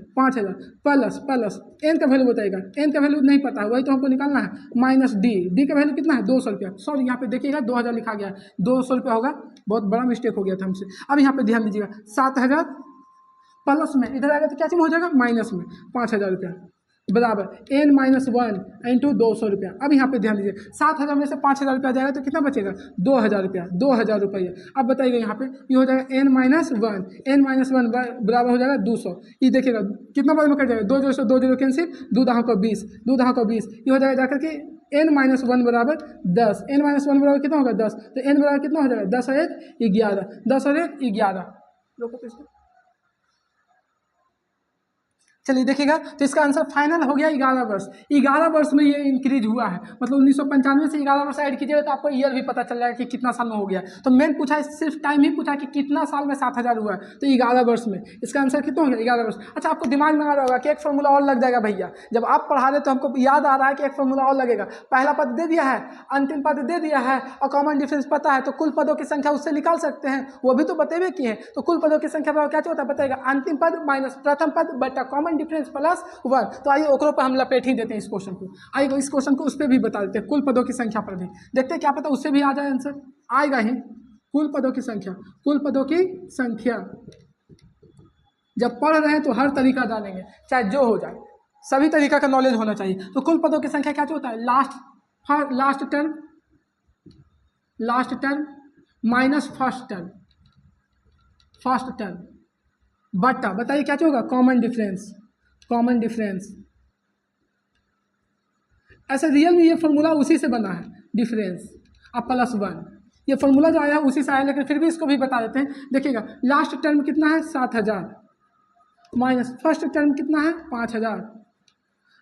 प्लस एन का वैल्यू बताएगा, एन का वैल्यू नहीं पता है वही तो हमको निकालना है, माइनस डी का वैल्यू कितना है 200 रुपया। सॉरी यहाँ पे देखिएगा 2,000 लिखा गया है, 200 रुपया होगा, बहुत बड़ा मिस्टेक हो गया था हमसे। अब यहाँ पे ध्यान दीजिएगा 7,000 प्लस में इधर आएगा तो क्या चीज हो जाएगा माइनस में 5,000 रुपया बराबर एन माइनस 1 इंटू 200 रुपया। अब यहाँ पे ध्यान दीजिए 7,000 में से 5,000 रुपया जाएगा तो कितना बचेगा 2,000 रुपया, 2,000 रुपया। अब बताइएगा यहाँ पे ये हो जाएगा एन माइनस वन बराबर हो जाएगा 200। ये देखिएगा कितना बार में कट जाएगा, 2 0 कैंसिल, 2 दहा को 20, ये हो जाएगा जाकर के n माइनस 1 बराबर 10। n माइनस 1 बराबर कितना होगा 10, तो n बराबर कितना हो जाएगा 10 और 1 11, 10 और 1 11। चलिए देखिएगा, तो इसका आंसर फाइनल हो गया 11 वर्ष। 11 वर्ष में ये इंक्रीज हुआ है, मतलब 1995 से 11 वर्ष ऐड कीजिएगा तो आपको ईयर भी पता चल जाएगा कि कितना साल में हो गया। तो मेन पूछा है, सिर्फ टाइम ही पूछा कि कितना साल में 7000 हुआ है, तो 11 वर्ष में इसका आंसर कितना हो गया 11 वर्ष। अच्छा, आपको दिमाग में आ रहा होगा कि एक फॉर्मूला और लग जाएगा भैया, जब आप पढ़ा रहे तो हमको याद आ रहा है कि एक फॉर्मूला और लगेगा। पहला पद दे दिया है, अंतिम पद दे दिया है और कॉमन डिफरेंस पता है, तो कुल पदों की संख्या उससे निकाल सकते हैं, वो भी तो बतेबे किए हैं। तो कुल पदों की संख्या क्या होता है बताएगा, अंतिम पद माइनस प्रथम पद बटा कॉमन डिफरेंस प्लस 1। तो आइए ओकरों पर हम लपेट ही देते हैं इस क्वेश्चन को। आइए इस क्वेश्चन को उस पर भी बता देते हैं, कुल पदों की संख्या पर भी देखते हैं, क्या पता उससे भी आ जाए आंसर, आएगा ही। कुल पदों की संख्या, कुल पदों की संख्या जब पढ़ रहे हैं तो हर तरीका जानेंगे, चाहे जो हो जाए, सभी तरीका का नॉलेज होना चाहिए। तो कुल पदों की संख्या क्या होता है, last term minus first term बटा, बताइए क्या होगा, कॉमन डिफरेंस। ऐसे रियल में ये फॉर्मूला उसी से बना है, डिफरेंस अब प्लस 1, ये फॉर्मूला जो आया है उसी से आया, लेकिन फिर भी इसको भी बता देते हैं। देखिएगा, लास्ट टर्म कितना है 7000 माइनस फर्स्ट टर्म कितना है 5000,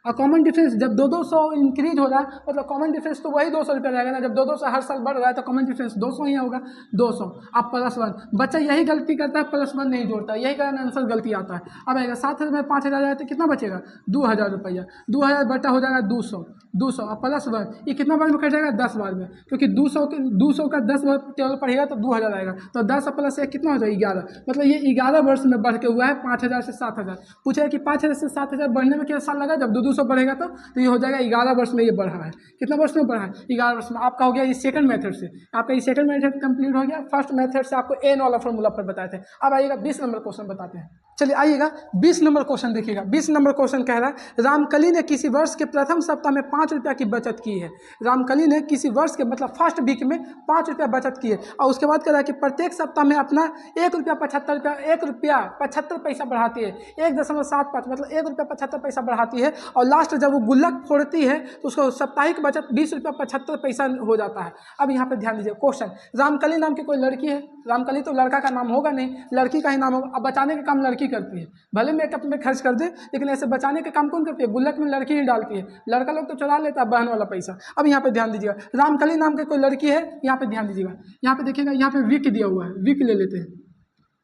और कॉमन डिफरेंस जब 200 इंक्रीज हो रहा है, मतलब कॉमन डिफरेंस तो वही 200 रुपया रहेगा ना, जब 200 हर साल बढ़ रहा है तो कॉमन डिफरेंस 200 ही होगा, 200। अब प्लस 1, बच्चा यही गलती करता है, प्लस 1 नहीं जोड़ता, यही कारण आंसर गलती आता है। अब आएगा 7000 में 5000 जाए तो कितना बचेगा, 2000 रुपया, 2000 बटा हो जाएगा 200 और प्लस 1, ये कितना बार में कट जाएगा, 10 बार में, क्योंकि 200 का 10 बार टेबल पढ़ेगा तो 2000 आएगा, तो 10 प्लस 1 कितना हो जाएगा 11, मतलब ये 11 वर्ष में बढ़ के हुआ है 5000 से 7000। पूछा है कि 5000 से 7000 बढ़ने में कितना साल लगा, जब 200 बढ़ेगा तो ये हो जाएगा 11 वर्ष में ये बढ़ा है। कितना वर्ष में बढ़ा है, 11 वर्ष में। आपका हो गया ये सेकंड मेथड से, आपका ये सेकंड मेथड कंप्लीट हो गया। फर्स्ट मेथड से आपको एन वाला फॉर्मूला पर बताए थे। अब आइएगा 20 नंबर क्वेश्चन बताते हैं। चलिए आइएगा 20 नंबर क्वेश्चन देखिएगा। 20 नंबर क्वेश्चन कह रहा है, रामकली ने किसी वर्ष के प्रथम सप्ताह में 5 रुपया की बचत की है। रामकली ने किसी वर्ष के मतलब फर्स्ट वीक में 5 रुपया बचत की है, और उसके बाद कह रहा है कि प्रत्येक सप्ताह में अपना 1 रुपया 75 पैसा बढ़ाती है, 1.75 मतलब 1 रुपया 75 पैसा बढ़ाती है, और लास्ट जब वो गुल्लक फोड़ती है तो उसको साप्ताहिक बचत 20 रुपया 75 पैसा हो जाता है। अब यहाँ पे ध्यान दीजिए, क्वेश्चन, रामकली नाम की कोई लड़की है, रामकली तो लड़का का नाम होगा नहीं, लड़की का ही नाम होगा। अब बचाने का काम लड़की करती है, भले मेकअप में खर्च कर दे, लेकिन ऐसे बचाने का काम कौन करती है, गुल्लक में लड़की ही डालती है, लड़का लोग तो चुरा लेता है बहन वाला पैसा। अब यहाँ पे ध्यान दीजिएगा, रामकली नाम की कोई लड़की है, यहाँ पे ध्यान दीजिएगा, यहाँ पे देखिएगा, यहाँ पे विक दिया हुआ है, विक ले लेते हैं,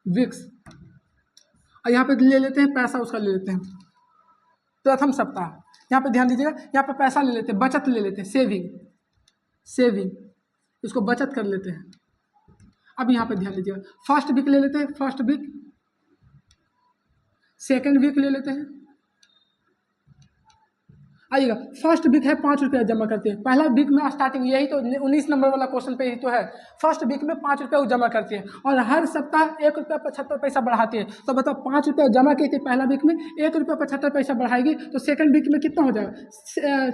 विक्स, और यहाँ पे ले लेते हैं पैसा, उसका ले लेते हैं प्रथम सप्ताह। यहाँ पे ध्यान दीजिएगा, यहाँ पे पैसा ले लेते हैं, बचत ले लेते हैं, सेविंग, इसको बचत कर लेते हैं। अब यहाँ पे ध्यान दीजिएगा, फर्स्ट वीक ले लेते हैं, फर्स्ट वीक, सेकेंड वीक ले लेते हैं। आइएगा, फर्स्ट वीक है 5 रुपया जमा करते हैं, पहला वीक में स्टार्टिंग, यही तो 19 नंबर वाला क्वेश्चन पे ही तो है, फर्स्ट वीक में 5 रुपया जमा करती है, और हर सप्ताह 1 रुपया 75 पैसा बढ़ाती है। तो बताओ 5 रुपया जमा की थी पहला वीक में, 1 रुपया 75 पैसा बढ़ाएगी, तो सेकंड वीक में कितना हो जाएगा,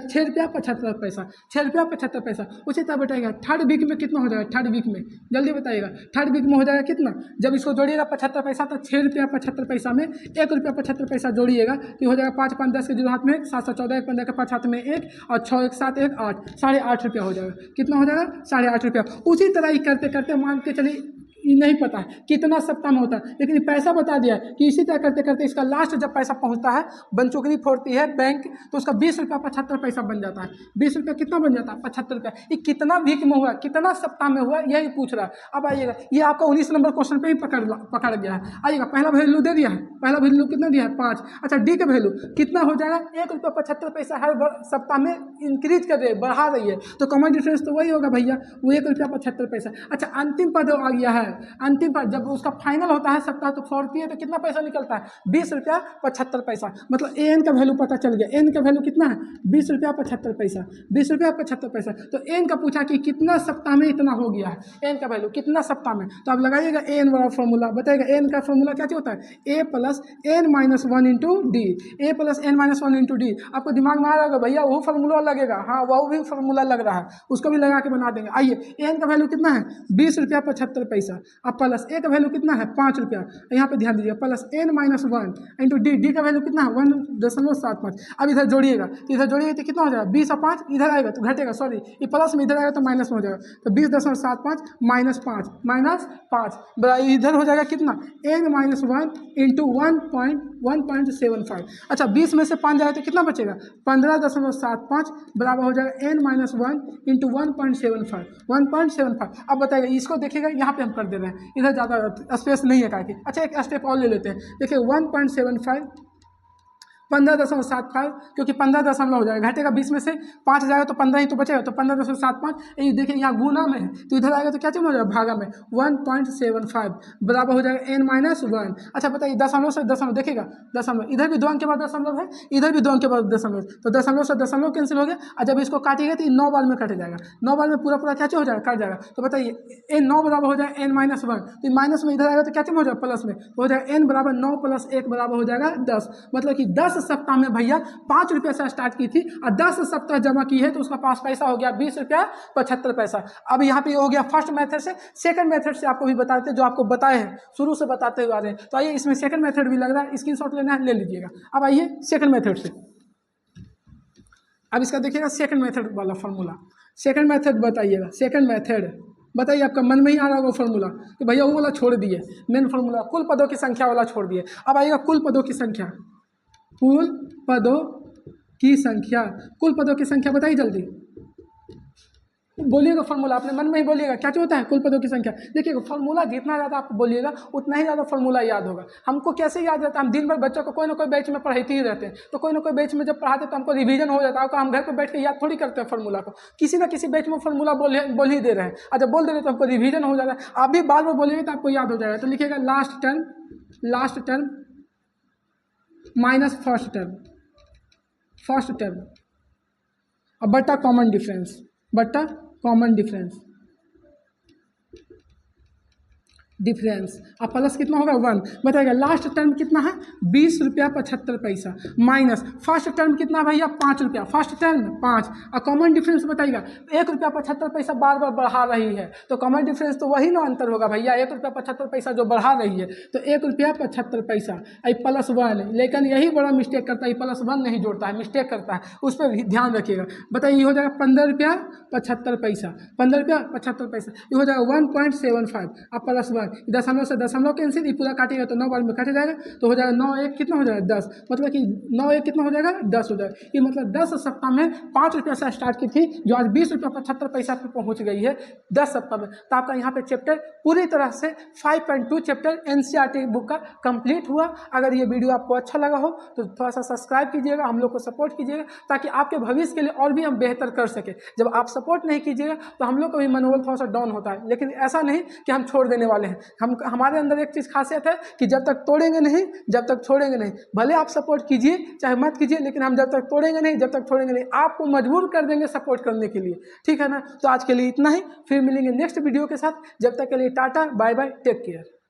6 रुपया 75 पैसा, 6 रुपया 75 पैसा। उसी तरह बताइएगा थर्ड वीक में कितना हो जाएगा, थर्ड वीक में जल्दी बताइएगा, थर्ड वीक में हो जाएगा कितना, जब इसको जोड़िएगा 75 पैसा, तो 6 रुपया 75 पैसा में 1 रुपया 75 पैसा जोड़िएगा तो हो जाएगा 5 5 10 के 0 हाथ में 7 7 14 15 के 5 हाथ में 1 और 6 1 7 1 8, 8.5 रुपया हो जाएगा। कितना हो जाएगा, 8.5 रुपया। उसी तरह ही करते करते मान के चलिए, ये नहीं पता है कितना सप्ताह में होता है, लेकिन पैसा बता दिया है कि इसी तरह करते करते इसका लास्ट जब पैसा पहुंचता है, बनचुकरी फोड़ती है बैंक, तो उसका 20 रुपया 75 पैसा बन जाता है। 20 रुपया कितना बन जाता है, 75 रुपया। ये कितना वीक में हुआ, कितना सप्ताह में हुआ, यही पूछ रहा है। अब आइएगा, ये आपका 19 नंबर क्वेश्चन पे ही पकड़ गया है। आइएगा, पहला वैल्यू दे दिया है, पहला वैल्यू कितना दिया है 5। अच्छा, डी का वैल्यू कितना हो जाएगा, 1 रुपया 75 पैसा हर सप्ताह में इंक्रीज कर रही है, बढ़ा रही है, तो कॉमन डिफरेंस तो वही होगा भैया, वो 1 रुपया 75 पैसा। अच्छा, अंतिम पद आ गया है, अंतिम पद जब उसका फाइनल होता है सप्ताह तो फोड़ती है तो कितना पैसा निकलता है, 20 रुपया 75 पैसा। मतलब एन का वैल्यू पता चल गया, एन का वैल्यू कितना है, 20 रुपया 75 पैसा, 20 रुपया 75 पैसा। तो एन का पूछा कि कितना सप्ताह में इतना हो गया है, एन का वैल्यू कितना सप्ताह में। तो आप लगाइएगा एन वाला फॉर्मूला, बताइएगा एन का फॉर्मूला क्या होता है, A plus N minus 1 into D, A plus N minus 1 into D. आपको दिमाग में आ रहा होगा भैया वो फॉर्मूला लगेगा, हाँ वो भी फॉर्मूला लग रहा है, उसको भी लगा के बना देंगे। आइए, एन का वैल्यू कितना है, 20 रुपया 75 पैसा, अब प्लस ए का वैल्यू कितना है 5 रुपया, यहाँ पे ध्यान दीजिए plus n-1 into D, D का वैल्यू कितना है 1.75। अब इधर जोड़िएगा तो इधर जोड़िएगा तो कितना हो जाएगा 20 और 5 इधर आएगा तो घटेगा, सॉरी ये प्लस में इधर आएगा तो माइनस में हो जाएगा, तो 20.75 -5 इधर हो जाएगा कितना n-1 इंटू 1.75। अच्छा 20 में से 5 जाएगा तो कितना बचेगा 15.75 बराबर हो जाएगा n-1 इंटू 1.75। अब बताइए इसको देखिएगा, यहाँ पे हम कर दे रहे हैं, इधर ज़्यादा स्पेस नहीं है काहे। अच्छा एक स्टेप और ले लेते हैं, देखिए 1.75 15.75 क्योंकि 15 दशमलव हो जाएगा, घटेगा 20 में से 5 जाएगा तो 15 ही तो बचेगा, तो 15.75 ये देखिए यहाँ गुना में है तो इधर आएगा तो क्या चीज हो जाएगा भागा में 1.75 बराबर हो जाएगा n-1। अच्छा बताइए दशमलव से दशमलव देखिएगा, दशमलव इधर भी 2 अंक के बाद दशमलव है, इधर भी 2 अंक के बाद दशमलव, तो दशमलव से दशमलव कैंसिल हो गया, और जब इसको काटिएगा तो 9 बार में कट जाएगा, 9 बार में पूरा क्या चीज हो जाएगा कट जाएगा। तो बताइए n9 बराबर हो जाएगा n-1, तो माइनस में इधर आएगा तो क्या चीज हो जाएगा प्लस में, तो हो जाएगा n बराबर 9 + 1 बराबर हो जाएगा 10। मतलब कि 10 सप्ताह में भैया 5 रुपये से स्टार्ट की थी और 10 सप्ताह जमा की है तो उसका पास पैसा हो गया 20 रुपया 75 पैसा। अब यहाँ पे हो गया फर्स्ट मेथड से। सेकंड मेथड से आपको भी बताते हैं, जो आपको बताए हैं शुरू से बताते हुए आ रहे हैं, तो आइए इसमें सेकंड मेथड भी लग रहा है, स्क्रीनशॉट लेना है ले लीजिएगा। अब आइए सेकंड मेथड से, अब इसका देखिएगा सेकंड मेथड वाला फॉर्मूला, सेकंड मेथड बताइएगा, सेकंड मेथड बताइए आपका मन में ही आ रहा होगा फॉर्मूला कि भैया वो वाला छोड़ दिए, मेन फॉर्मूला कुल पदों की संख्या वाला छोड़ दिए। अब आइएगा कुल पदों की संख्या, कुल पदों की संख्या, कुल पदों की संख्या बताइए जल्दी, बोलिएगा फॉर्मूला, अपने मन में ही बोलिएगा क्या होता है कुल पदों की संख्या। देखिएगा फॉर्मूला जितना ज़्यादा आप बोलिएगा उतना ही ज़्यादा फॉर्मूला याद होगा। हमको कैसे याद रहता है, हम दिन भर बच्चों को कोई ना कोई बैच में पढ़ाते ही रहते हैं, तो कोई ना कोई बैच में जब पढ़ाते तो हमको रिवीजन हो जाता है, हम घर पर बैठ के याद थोड़ी करते हैं फॉर्मूला को, किसी ना किसी बैच में फॉर्मूला बोल ही दे रहे हैं, और जब बोल दे रहे तो हमको रिवीजन हो जाता है। आप भी बार बार बोलिएगा तो आपको याद हो जाएगा। तो लिखिएगा last term minus first term और बट्टा कॉमन डिफरेंस अब प्लस कितना होगा 1। बताइएगा लास्ट टर्म कितना है 20 रुपया 75 पैसा माइनस फर्स्ट टर्म कितना भैया 5 रुपया, फर्स्ट टर्म 5 और कॉमन डिफरेंस बताइएगा 1 रुपया 75 पैसा बार बार बढ़ा रही है, तो कॉमन डिफरेंस तो वही ना अंतर होगा भैया, 1 रुपया 75 पैसा जो बढ़ा रही है, तो 1 रुपया 75 पैसा आई +1। लेकिन यही बड़ा मिस्टेक करता है, +1 नहीं जोड़ता है, मिस्टेक करता है, उस पर ध्यान रखिएगा। बताइए ये हो जाएगा 15 रुपया 75 पैसा, 15 रुपया 75 पैसा, ये हो जाएगा 1.75 अब +1, दशमलव से दशमलव कैंसिल, ये पूरा काटिएगा तो 9 बार में कट जाएगा, तो हो जाएगा 9 1 कितना हो जाएगा 10, मतलब कि 9 1 कितना हो जाएगा 10 हो जाएगा। ये मतलब 10 सप्ताह में 5 रुपये से स्टार्ट की थी जो आज 20 रुपया 75 पैसा पे पहुंच गई है 10 सप्ताह में। तो आपका यहाँ पे चैप्टर पूरी तरह से 5.2 चैप्टर NCERT बुक का कंप्लीट हुआ। अगर ये वीडियो आपको अच्छा लगा हो तो थोड़ा सा सब्सक्राइब कीजिएगा, हम लोग को सपोर्ट कीजिएगा ताकि आपके भविष्य के लिए और भी हम बेहतर कर सके। जब आप सपोर्ट नहीं कीजिएगा तो हम लोग का भी मनोबल थोड़ा सा डाउन होता है, लेकिन ऐसा नहीं कि हम छोड़ देने वाले हैं। हमारे अंदर एक चीज़ खासियत है कि जब तक तोड़ेंगे नहीं, जब तक छोड़ेंगे नहीं। भले आप सपोर्ट कीजिए चाहे मत कीजिए, लेकिन हम जब तक तोड़ेंगे नहीं, जब तक छोड़ेंगे नहीं, आपको मजबूर कर देंगे सपोर्ट करने के लिए, ठीक है ना। तो आज के लिए इतना ही, फिर मिलेंगे नेक्स्ट वीडियो के साथ। जब तक के लिए tata bye bye, take care.